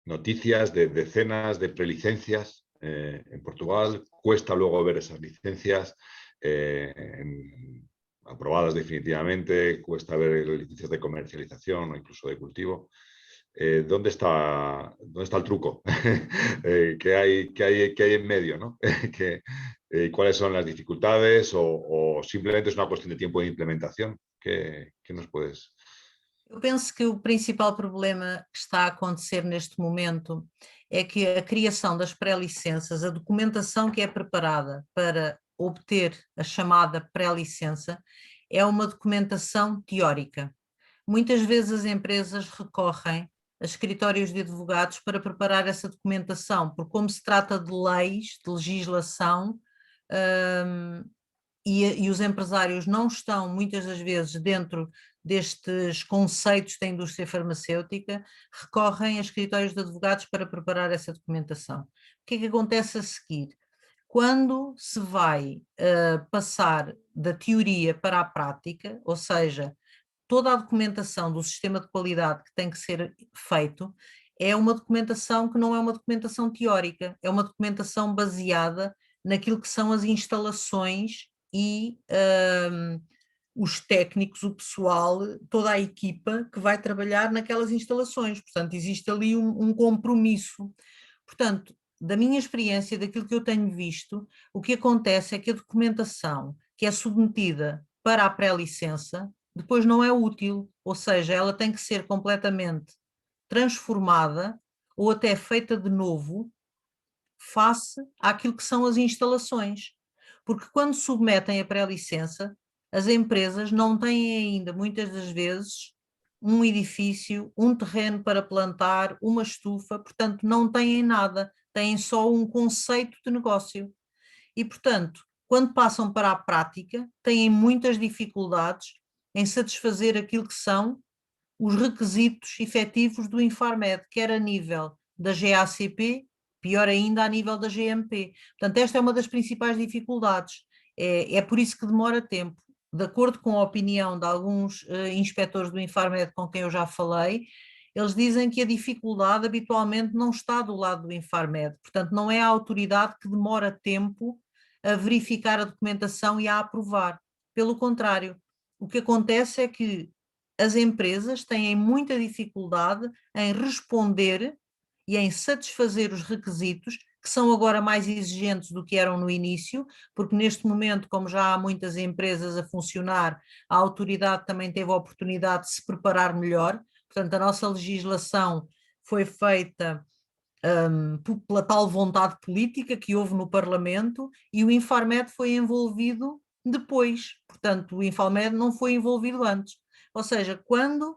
noticias de decenas de prelicencias en Portugal. Cuesta luego ver esas licencias aprobadas definitivamente. Cuesta ver licencias de comercialización o incluso de cultivo. ¿Dónde está el truco? ¿Qué hay en medio, ¿no? ¿Cuáles son las dificultades o simplemente es una cuestión de tiempo de implementación? ¿Qué nos puedes...? Eu penso que o principal problema que está a acontecer neste momento é que a criação das pré-licenças, a documentação que é preparada para obter a chamada pré-licença, é uma documentação teórica. Muitas vezes as empresas recorrem a escritórios de advogados para preparar essa documentação, porque como se trata de leis, de legislação, e os empresários não estão muitas das vezes dentro destes conceitos da indústria farmacêutica, recorrem a escritórios de advogados para preparar essa documentação. O que é que acontece a seguir? Quando se vai passar da teoria para a prática, ou seja, toda a documentação do sistema de qualidade que tem que ser feito, é uma documentação que não é uma documentação teórica, é uma documentação baseada naquilo que são as instalações e os técnicos, o pessoal, toda a equipa que vai trabalhar naquelas instalações. Portanto, existe ali um compromisso. Portanto, da minha experiência, daquilo que eu tenho visto, o que acontece é que a documentação que é submetida para a pré-licença depois não é útil, ou seja, ela tem que ser completamente transformada ou até feita de novo face àquilo que são as instalações. Porque quando submetem a pré-licença, as empresas não têm ainda, muitas das vezes, um edifício, um terreno para plantar, uma estufa, portanto não têm nada, têm só um conceito de negócio. E, portanto, quando passam para a prática, têm muitas dificuldades em satisfazer aquilo que são os requisitos efetivos do Infarmed, quer a nível da GACP, pior ainda a nível da GMP. Portanto, esta é uma das principais dificuldades. É por isso que demora tempo. De acordo com a opinião de alguns inspectores do Infarmed com quem eu já falei, eles dizem que a dificuldade habitualmente não está do lado do Infarmed. Portanto, não é a autoridade que demora tempo a verificar a documentação e a aprovar. Pelo contrário, o que acontece é que as empresas têm muita dificuldade em responder e em satisfazer os requisitos, que são agora mais exigentes do que eram no início, porque neste momento, como já há muitas empresas a funcionar, a autoridade também teve a oportunidade de se preparar melhor. Portanto, a nossa legislação foi feita pela tal vontade política que houve no Parlamento e o Infarmed foi envolvido depois. Portanto, o Infarmed não foi envolvido antes. Ou seja, quando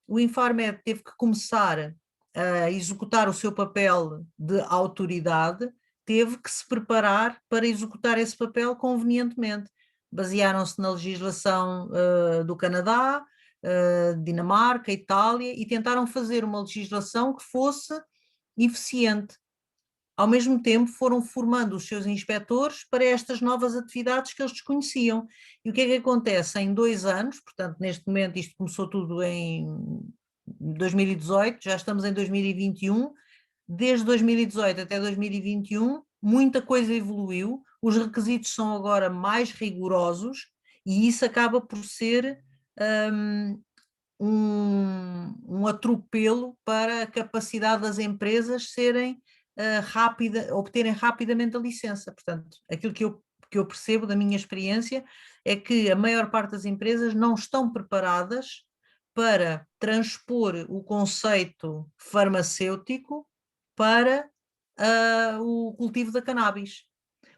o Infarmed teve que começar a executar o seu papel de autoridade, teve que se preparar para executar esse papel convenientemente. Basearam-se na legislação do Canadá, Dinamarca, Itália, e tentaram fazer uma legislação que fosse eficiente. Ao mesmo tempo foram formando os seus inspectores para estas novas atividades que eles desconheciam. E o que é que acontece? Em 2 anos, portanto neste momento isto começou tudo em 2018, já estamos em 2021, desde 2018 até 2021 muita coisa evoluiu, os requisitos são agora mais rigorosos e isso acaba por ser um atropelo para a capacidade das empresas serem obterem rapidamente a licença. Portanto, aquilo que eu percebo da minha experiência é que a maior parte das empresas não estão preparadas para transpor o conceito farmacêutico para o cultivo da cannabis.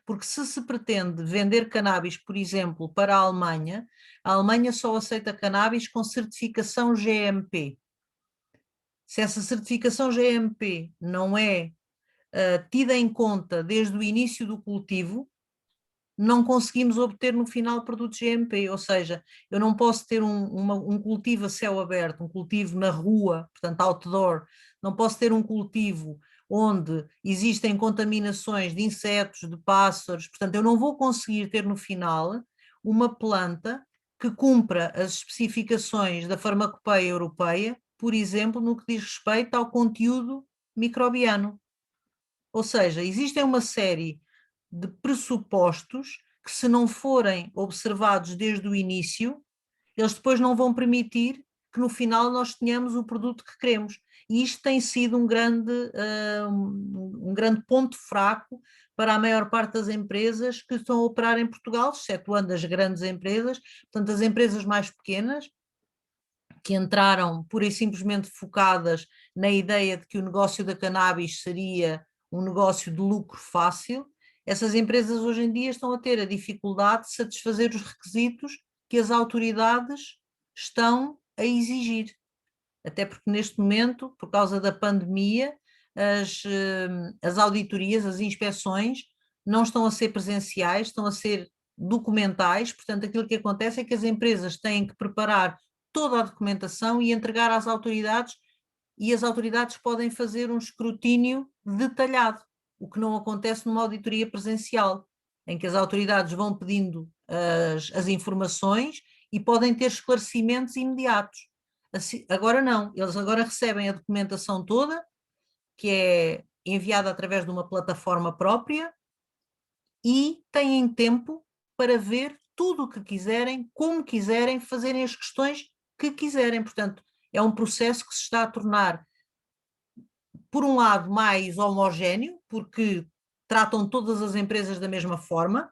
Porque se pretende vender cannabis, por exemplo, para a Alemanha só aceita cannabis com certificação GMP. Se essa certificação GMP não é tida em conta desde o início do cultivo, não conseguimos obter no final produtos GMP, ou seja, eu não posso ter um cultivo a céu aberto, um cultivo na rua, portanto outdoor, não posso ter um cultivo onde existem contaminações de insetos, de pássaros, portanto eu não vou conseguir ter no final uma planta que cumpra as especificações da farmacopeia europeia, por exemplo, no que diz respeito ao conteúdo microbiano. Ou seja, existem uma série de pressupostos que, se não forem observados desde o início, eles depois não vão permitir que no final nós tenhamos o produto que queremos. E isto tem sido um grande ponto fraco para a maior parte das empresas que estão a operar em Portugal, excetuando as grandes empresas, portanto as empresas mais pequenas, que entraram pura e simplesmente focadas na ideia de que o negócio da cannabis seria um negócio de lucro fácil, essas empresas hoje em dia estão a ter a dificuldade de satisfazer os requisitos que as autoridades estão a exigir. Até porque neste momento, por causa da pandemia, as auditorias, as inspeções não estão a ser presenciais, estão a ser documentais, portanto aquilo que acontece é que as empresas têm que preparar toda a documentação e entregar às autoridades, e as autoridades podem fazer um escrutínio detalhado, o que não acontece numa auditoria presencial, em que as autoridades vão pedindo as informações e podem ter esclarecimentos imediatos. Assim, agora não, eles agora recebem a documentação toda, que é enviada através de uma plataforma própria, e têm tempo para ver tudo o que quiserem, como quiserem, fazerem as questões que quiserem. Portanto, é um processo que se está a tornar, por um lado, mais homogéneo, porque tratam todas as empresas da mesma forma,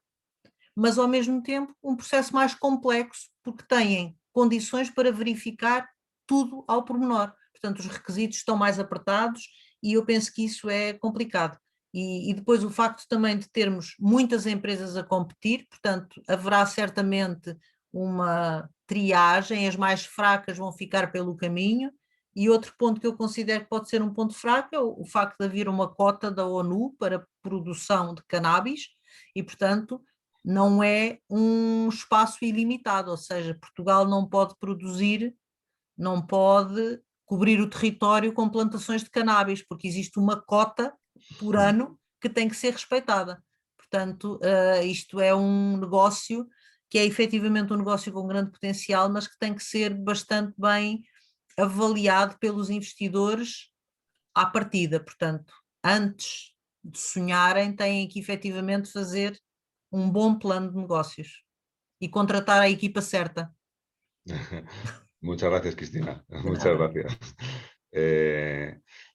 mas ao mesmo tempo um processo mais complexo, porque têm condições para verificar tudo ao pormenor. Portanto, os requisitos estão mais apertados e eu penso que isso é complicado. E depois o facto também de termos muitas empresas a competir, portanto, haverá certamente uma triagem, as mais fracas vão ficar pelo caminho. E outro ponto que eu considero que pode ser um ponto fraco é o facto de haver uma cota da ONU para produção de cannabis e, portanto, não é um espaço ilimitado, ou seja, Portugal não pode produzir, não pode cobrir o território com plantações de cannabis, porque existe uma cota por ano que tem que ser respeitada. Portanto, isto é um negócio que é efetivamente um negócio com grande potencial, mas que tem que ser bastante bem avaliado pelos investidores à partida. Portanto, antes de sonharem, têm que efetivamente fazer um bom plano de negócios y contratar a equipa certa. Muchas gracias, Cristina. De Muchas nada. gracias.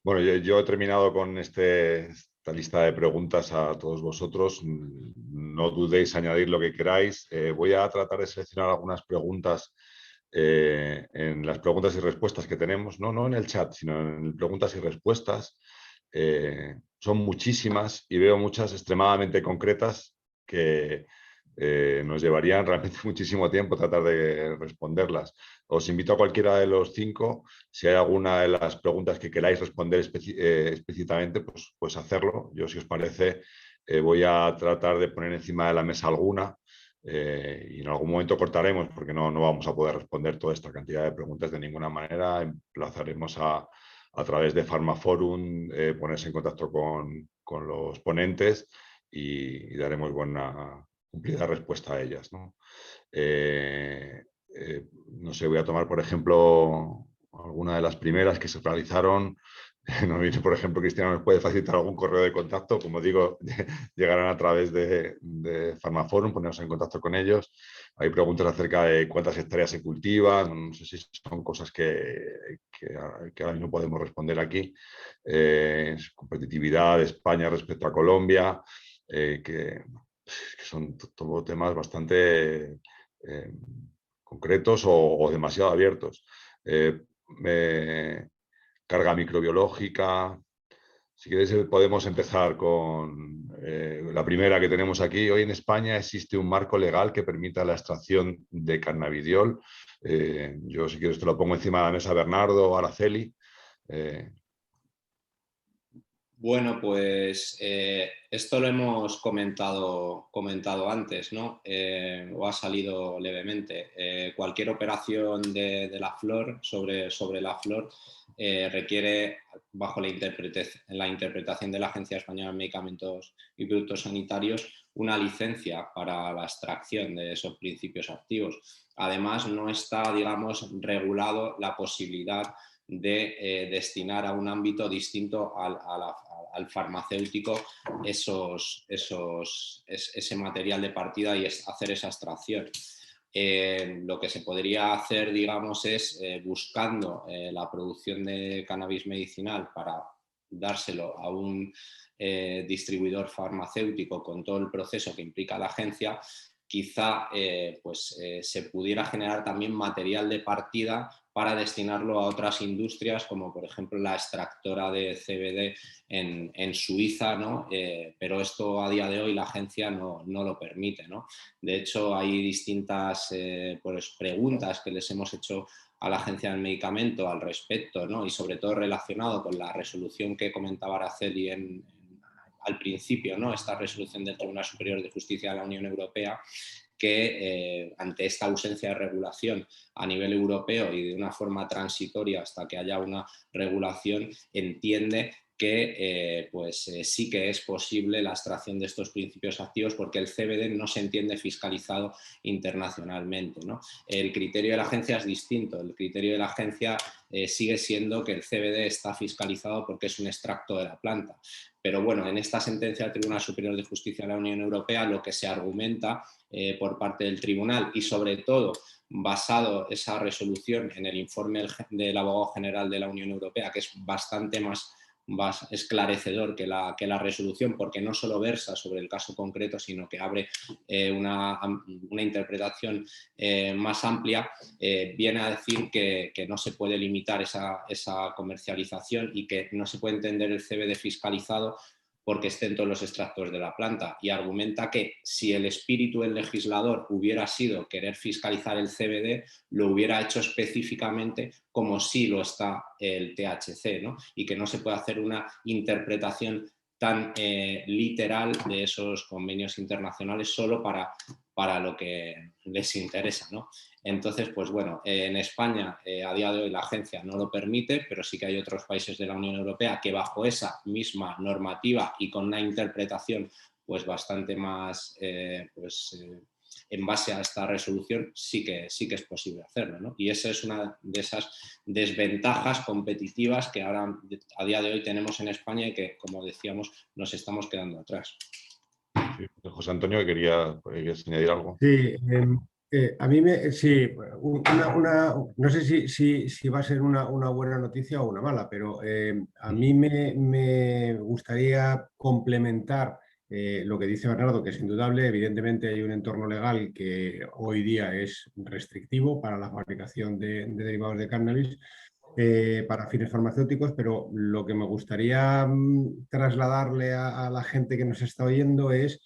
Bueno, yo he terminado con esta lista de preguntas a todos vosotros. No dudéis añadir lo que queráis. Voy a tratar de seleccionar algunas preguntas en las preguntas y respuestas que tenemos, no en el chat, sino en preguntas y respuestas. Son muchísimas y veo muchas extremadamente concretas que nos llevarían realmente muchísimo tiempo tratar de responderlas. Os invito a cualquiera de los 5, si hay alguna de las preguntas que queráis responder explícitamente, pues hacerlo. Yo, si os parece, voy a tratar de poner encima de la mesa alguna y en algún momento cortaremos porque no vamos a poder responder toda esta cantidad de preguntas de ninguna manera. Emplazaremos a través de Farmaforum, ponerse en contacto con los ponentes y daremos cumplida respuesta a ellas, ¿no? No sé, voy a tomar, por ejemplo, alguna de las primeras que se realizaron nos dice, por ejemplo, Cristina, ¿nos puede facilitar algún correo de contacto? Como digo, llegarán a través de Farmaforum, ponernos en contacto con ellos. Hay preguntas acerca de cuántas hectáreas se cultivan, no sé si son cosas que ahora mismo podemos responder aquí. Competitividad de España respecto a Colombia, que son todos temas bastante concretos o demasiado abiertos. Carga microbiológica. Si queréis podemos empezar con la primera que tenemos aquí. Hoy en España existe un marco legal que permita la extracción de cannabidiol. Yo si quieres te lo pongo encima de la mesa, Bernardo o Araceli. Bueno, pues esto lo hemos comentado antes, ¿no? O ha salido levemente. Cualquier operación de la flor, sobre la flor, requiere, bajo la interpretación de la Agencia Española de Medicamentos y Productos Sanitarios, una licencia para la extracción de esos principios activos. Además, no está, digamos, regulado la posibilidad de destinar a un ámbito distinto al farmacéutico ese material de partida y hacer esa extracción. Lo que se podría hacer, digamos, es buscando la producción de cannabis medicinal para dárselo a un distribuidor farmacéutico con todo el proceso que implica la agencia, quizá se pudiera generar también material de partida para destinarlo a otras industrias, como por ejemplo la extractora de CBD en Suiza, ¿no? Pero esto a día de hoy la agencia no lo permite, ¿no? De hecho, hay distintas preguntas que les hemos hecho a la Agencia del Medicamento al respecto, ¿no? Y sobre todo relacionado con la resolución que comentaba Araceli al principio, ¿no? Esta resolución del Tribunal Superior de Justicia de la Unión Europea, que ante esta ausencia de regulación a nivel europeo y de una forma transitoria hasta que haya una regulación, entiende que sí que es posible la extracción de estos principios activos porque el CBD no se entiende fiscalizado internacionalmente, ¿no? El criterio de la agencia es distinto. El criterio de la agencia sigue siendo que el CBD está fiscalizado porque es un extracto de la planta. Pero bueno, en esta sentencia del Tribunal Superior de Justicia de la Unión Europea lo que se argumenta por parte del tribunal y sobre todo basado esa resolución en el informe del abogado general de la Unión Europea, que es bastante más esclarecedor que la resolución, porque no solo versa sobre el caso concreto, sino que abre una interpretación más amplia, viene a decir que no se puede limitar esa comercialización y que no se puede entender el CBD fiscalizado porque estén todos los extractos de la planta, y argumenta que si el espíritu del legislador hubiera sido querer fiscalizar el CBD, lo hubiera hecho específicamente como sí lo está el THC, ¿no? Y que no se puede hacer una interpretación tan literal de esos convenios internacionales solo para lo que les interesa, ¿no? Entonces, pues bueno, en España a día de hoy la agencia no lo permite, pero sí que hay otros países de la Unión Europea que bajo esa misma normativa y con una interpretación pues bastante más en base a esta resolución sí que es posible hacerlo, ¿no? Y esa es una de esas desventajas competitivas que ahora a día de hoy tenemos en España y que, como decíamos, nos estamos quedando atrás. Sí, José Antonio, ¿querías añadir algo? Sí, a mí no sé si va a ser una buena noticia o una mala, pero a mí me gustaría complementar lo que dice Bernardo, que es indudable. Evidentemente hay un entorno legal que hoy día es restrictivo para la fabricación de derivados de cannabis para fines farmacéuticos, pero lo que me gustaría trasladarle a la gente que nos está oyendo es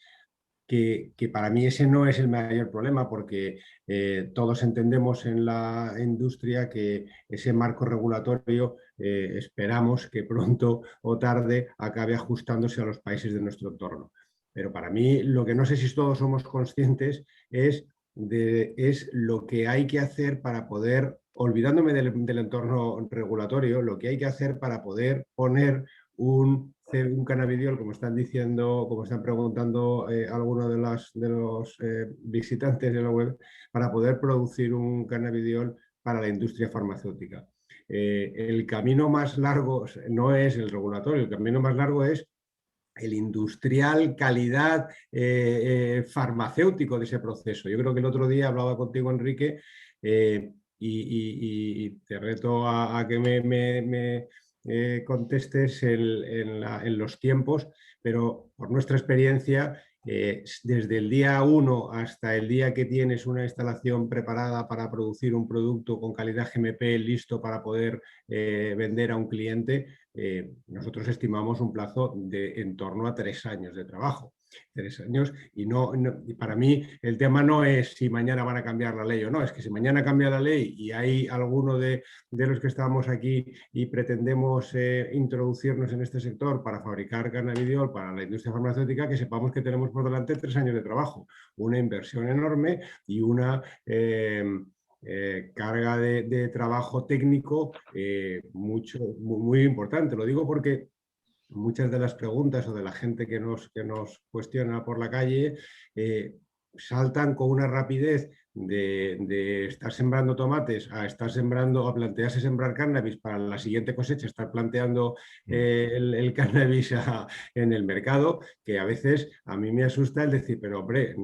que para mí ese no es el mayor problema, porque todos entendemos en la industria que ese marco regulatorio esperamos que pronto o tarde acabe ajustándose a los países de nuestro entorno. Pero para mí lo que no sé si todos somos conscientes es lo que hay que hacer para poder, olvidándome del entorno regulatorio, lo que hay que hacer para poder poner un cannabidiol, como están diciendo, como están preguntando algunos de los visitantes de la web, para poder producir un cannabidiol para la industria farmacéutica. el camino más largo no es el regulatorio, el camino más largo es el industrial, calidad, farmacéutico de ese proceso. Yo creo que el otro día hablaba contigo, Enrique, y te reto a que me contestes en los tiempos, pero por nuestra experiencia, desde el día 1 hasta el día que tienes una instalación preparada para producir un producto con calidad GMP listo para poder vender a un cliente, nosotros estimamos un plazo de en torno a 3 años de trabajo. 3 años y para mí el tema no es si mañana van a cambiar la ley o no, es que si mañana cambia la ley y hay alguno de los que estamos aquí y pretendemos introducirnos en este sector para fabricar cannabidiol para la industria farmacéutica, que sepamos que tenemos por delante 3 años de trabajo, una inversión enorme y una carga de trabajo técnico muy importante. Lo digo porque muchas de las preguntas o de la gente que nos cuestiona por la calle saltan con una rapidez de estar sembrando tomates a plantearse sembrar cannabis para la siguiente cosecha, estar planteando el cannabis en el mercado, que a veces a mí me asusta el decir, pero hombre,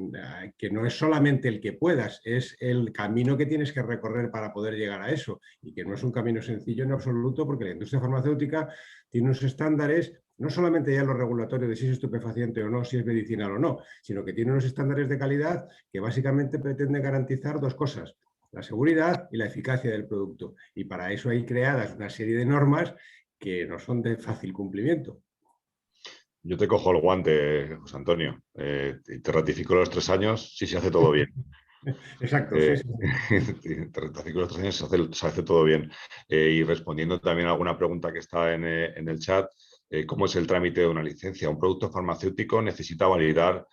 que no es solamente el que puedas, es el camino que tienes que recorrer para poder llegar a eso, y que no es un camino sencillo en absoluto, porque la industria farmacéutica tiene unos estándares, no solamente ya los regulatorios de si es estupefaciente o no, si es medicinal o no, sino que tiene unos estándares de calidad que básicamente pretenden garantizar 2 cosas: la seguridad y la eficacia del producto. Y para eso hay creadas una serie de normas que no son de fácil cumplimiento. Yo te cojo el guante, José Antonio, y te ratifico los 3 años si se hace todo bien. Exacto, sí. Te ratifico los 3 años se hace todo bien. Y respondiendo también a alguna pregunta que está en el chat, ¿cómo es el trámite de una licencia? Un producto farmacéutico necesita validar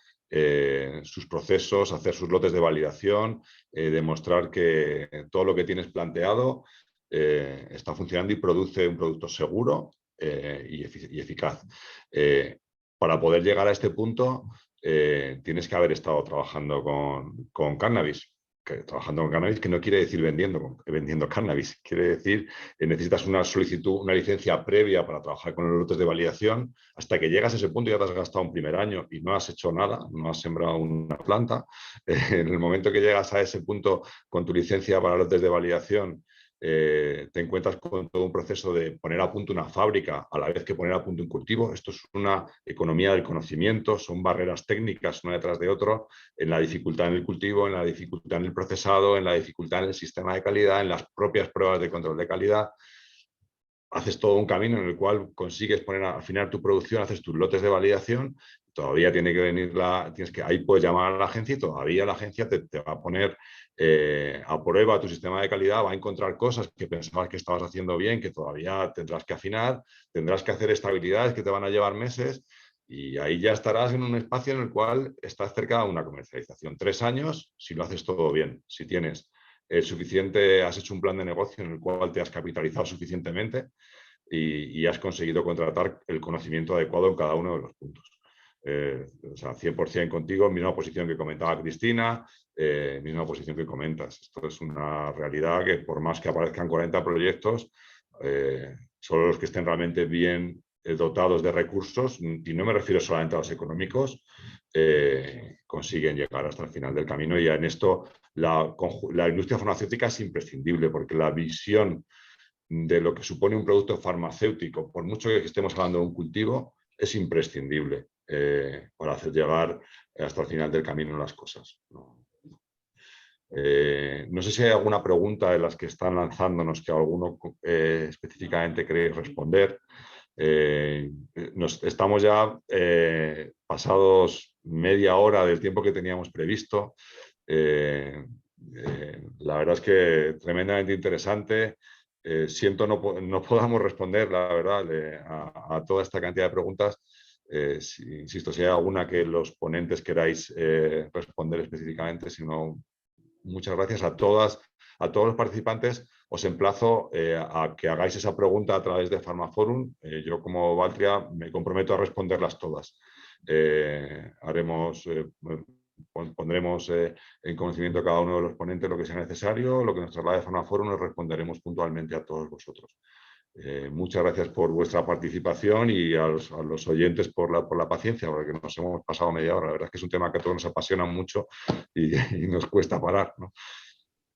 sus procesos, hacer sus lotes de validación, demostrar que todo lo que tienes planteado está funcionando y produce un producto seguro y eficaz. Para poder llegar a este punto, tienes que haber estado trabajando con cannabis. Trabajando con cannabis, que no quiere decir vendiendo cannabis, quiere decir que necesitas una solicitud, una licencia previa para trabajar con los lotes de validación. Hasta que llegas a ese punto ya te has gastado un primer año y no has hecho nada, no has sembrado una planta. En el momento que llegas a ese punto con tu licencia para lotes de validación, te encuentras con todo un proceso de poner a punto una fábrica a la vez que poner a punto un cultivo. Esto es una economía del conocimiento, son barreras técnicas una detrás de otra, en la dificultad en el cultivo, en la dificultad en el procesado, en la dificultad en el sistema de calidad, en las propias pruebas de control de calidad. Haces todo un camino en el cual consigues afinar tu producción, haces tus lotes de validación, todavía tiene que venir ahí puedes llamar a la agencia y todavía la agencia te va a poner a prueba tu sistema de calidad, va a encontrar cosas que pensabas que estabas haciendo bien, que todavía tendrás que afinar, tendrás que hacer estabilidades que te van a llevar meses, y ahí ya estarás en un espacio en el cual estás cerca de una comercialización. 3 años si lo haces todo bien, si tienes has hecho un plan de negocio en el cual te has capitalizado suficientemente y has conseguido contratar el conocimiento adecuado en cada uno de los puntos. O sea, 100% contigo, misma posición que comentaba Cristina, misma posición que comentas. Esto es una realidad que por más que aparezcan 40 proyectos, solo los que estén realmente bien dotados de recursos, y no me refiero solamente a los económicos, consiguen llegar hasta el final del camino. Y en esto la industria farmacéutica es imprescindible, porque la visión de lo que supone un producto farmacéutico, por mucho que estemos hablando de un cultivo, es imprescindible para hacer llegar hasta el final del camino las cosas. No sé si hay alguna pregunta de las que están lanzándonos que alguno específicamente queréis responder. Estamos ya pasados media hora del tiempo que teníamos previsto. La verdad es que tremendamente interesante. Siento no podamos responder, la verdad, a toda esta cantidad de preguntas. Insisto, si hay alguna que los ponentes queráis responder específicamente, si no, muchas gracias a todos los participantes. Os emplazo a que hagáis esa pregunta a través de Farmaforum. Yo, como Valtria, me comprometo a responderlas todas. pondremos en conocimiento a cada uno de los ponentes lo que sea necesario, lo que nos traslade Farmaforum, nos responderemos puntualmente a todos vosotros. Muchas gracias por vuestra participación y a los oyentes por la paciencia, porque nos hemos pasado media hora. La verdad es que es un tema que a todos nos apasiona mucho y nos cuesta parar, ¿no?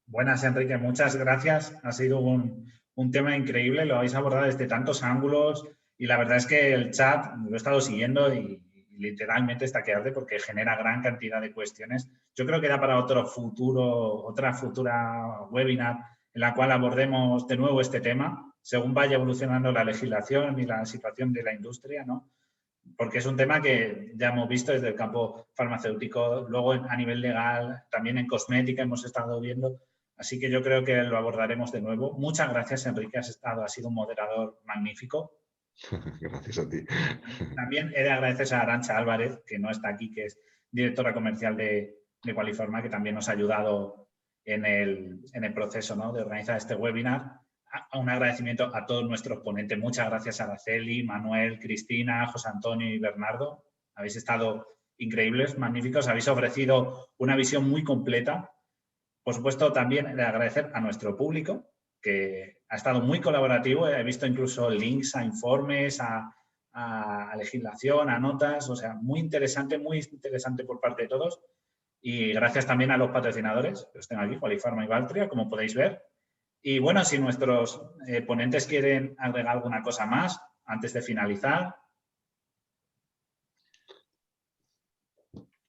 Buenas, Enrique, muchas gracias. Ha sido un tema increíble, lo habéis abordado desde tantos ángulos y la verdad es que el chat lo he estado siguiendo y literalmente está que arde porque genera gran cantidad de cuestiones. Yo creo que da para otra futura webinar en la cual abordemos de nuevo este tema, según vaya evolucionando la legislación y la situación de la industria, ¿no? Porque es un tema que ya hemos visto desde el campo farmacéutico, luego a nivel legal, también en cosmética hemos estado viendo, así que yo creo que lo abordaremos de nuevo. Muchas gracias, Enrique, has sido un moderador magnífico. Gracias a ti. También he de agradecer a Arantxa Álvarez, que no está aquí, que es directora comercial de Qualiforma, que también nos ha ayudado en el proceso, ¿no?, de organizar este webinar. Un agradecimiento a todos nuestros ponentes. Muchas gracias a Araceli, Manuel, Cristina, José Antonio y Bernardo. Habéis estado increíbles, magníficos. Habéis ofrecido una visión muy completa. Por supuesto, también he de agradecer a nuestro público, que ha estado muy colaborativo. He visto incluso links a informes, a legislación, a notas. O sea, muy interesante por parte de todos. Y gracias también a los patrocinadores que los tengo aquí, Qualifarma y Valtria, como podéis ver. Y bueno, si nuestros ponentes quieren agregar alguna cosa más antes de finalizar.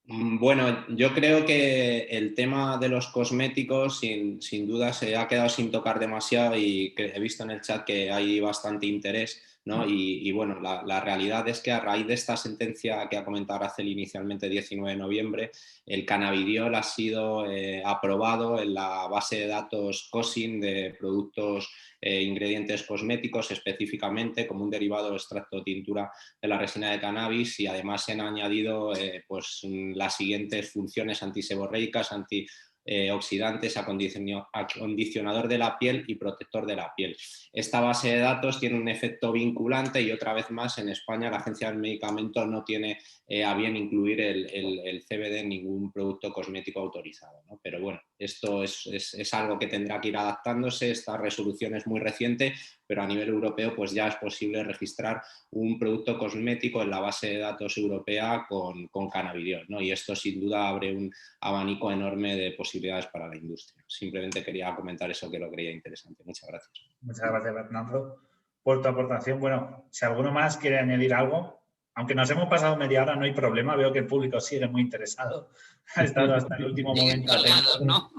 Bueno, yo creo que el tema de los cosméticos sin duda se ha quedado sin tocar demasiado y que he visto en el chat que hay bastante interés, ¿no? Y bueno, la realidad es que a raíz de esta sentencia que ha comentado Araceli inicialmente, 19 de noviembre, el cannabidiol ha sido aprobado en la base de datos COSIN de productos ingredientes cosméticos, específicamente como un derivado o extracto o tintura de la resina de cannabis, y además se han añadido pues, las siguientes funciones antiseborreicas, antioxidantes, acondicionador de la piel y protector de la piel. Esta base de datos tiene un efecto vinculante y otra vez más en España la Agencia del Medicamento no tiene a bien incluir el CBD en ningún producto cosmético autorizado, ¿no? Pero bueno, esto es algo que tendrá que ir adaptándose. Esta resolución es muy reciente, pero a nivel europeo pues ya es posible registrar un producto cosmético en la base de datos europea con cannabidiol, ¿no? Y esto sin duda abre un abanico enorme de posibilidades para la industria. Simplemente quería comentar eso, que lo creía interesante. Muchas gracias. Muchas gracias, Bernardo, por tu aportación. Bueno, si alguno más quiere añadir algo, aunque nos hemos pasado media hora, no hay problema. Veo que el público sigue muy interesado. Ha estado hasta el último momento atento, ¿no?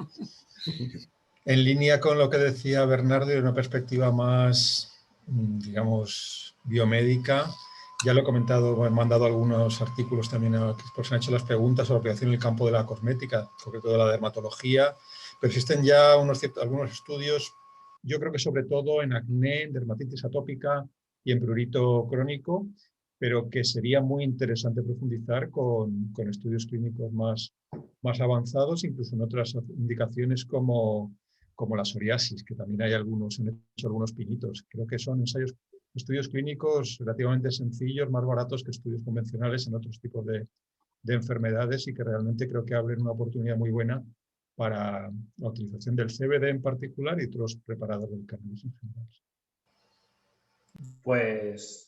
En línea con lo que decía Bernardo, de una perspectiva más, digamos, biomédica, ya lo he comentado, he mandado algunos artículos también a que se han hecho las preguntas sobre la aplicación en el campo de la cosmética, sobre todo la dermatología, pero existen ya algunos estudios, yo creo que sobre todo en acné, en dermatitis atópica y en prurito crónico, pero que sería muy interesante profundizar con estudios clínicos más avanzados, incluso en otras indicaciones como la psoriasis, que también hay algunos, han hecho algunos pinitos. Creo que son estudios clínicos relativamente sencillos, más baratos que estudios convencionales en otros tipos de enfermedades, y que realmente creo que abren una oportunidad muy buena para la utilización del CBD en particular y otros preparados del cannabis en general. Pues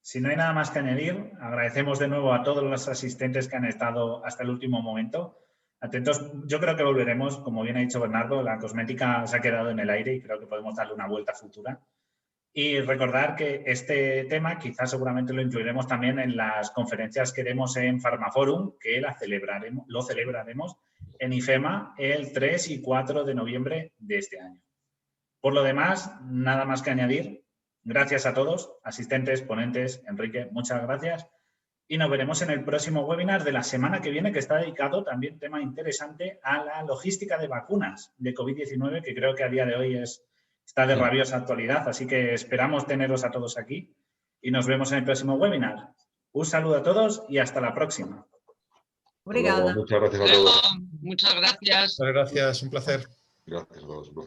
si no hay nada más que añadir, agradecemos de nuevo a todos los asistentes que han estado hasta el último momento. Atentos, yo creo que volveremos, como bien ha dicho Bernardo, la cosmética se ha quedado en el aire y creo que podemos darle una vuelta futura. Y recordar que este tema quizás seguramente lo incluiremos también en las conferencias que demos en Farmaforum, que lo celebraremos en IFEMA el 3 y 4 de noviembre de este año. Por lo demás, nada más que añadir. Gracias a todos, asistentes, ponentes. Enrique, muchas gracias. Y nos veremos en el próximo webinar de la semana que viene, que está dedicado también, tema interesante, a la logística de vacunas de COVID-19, que creo que a día de hoy está de rabiosa actualidad. Así que esperamos teneros a todos aquí y nos vemos en el próximo webinar. Un saludo a todos y hasta la próxima. Obrigada. Muchas gracias a todos. Muchas gracias. Muchas gracias, un placer. Gracias a todos.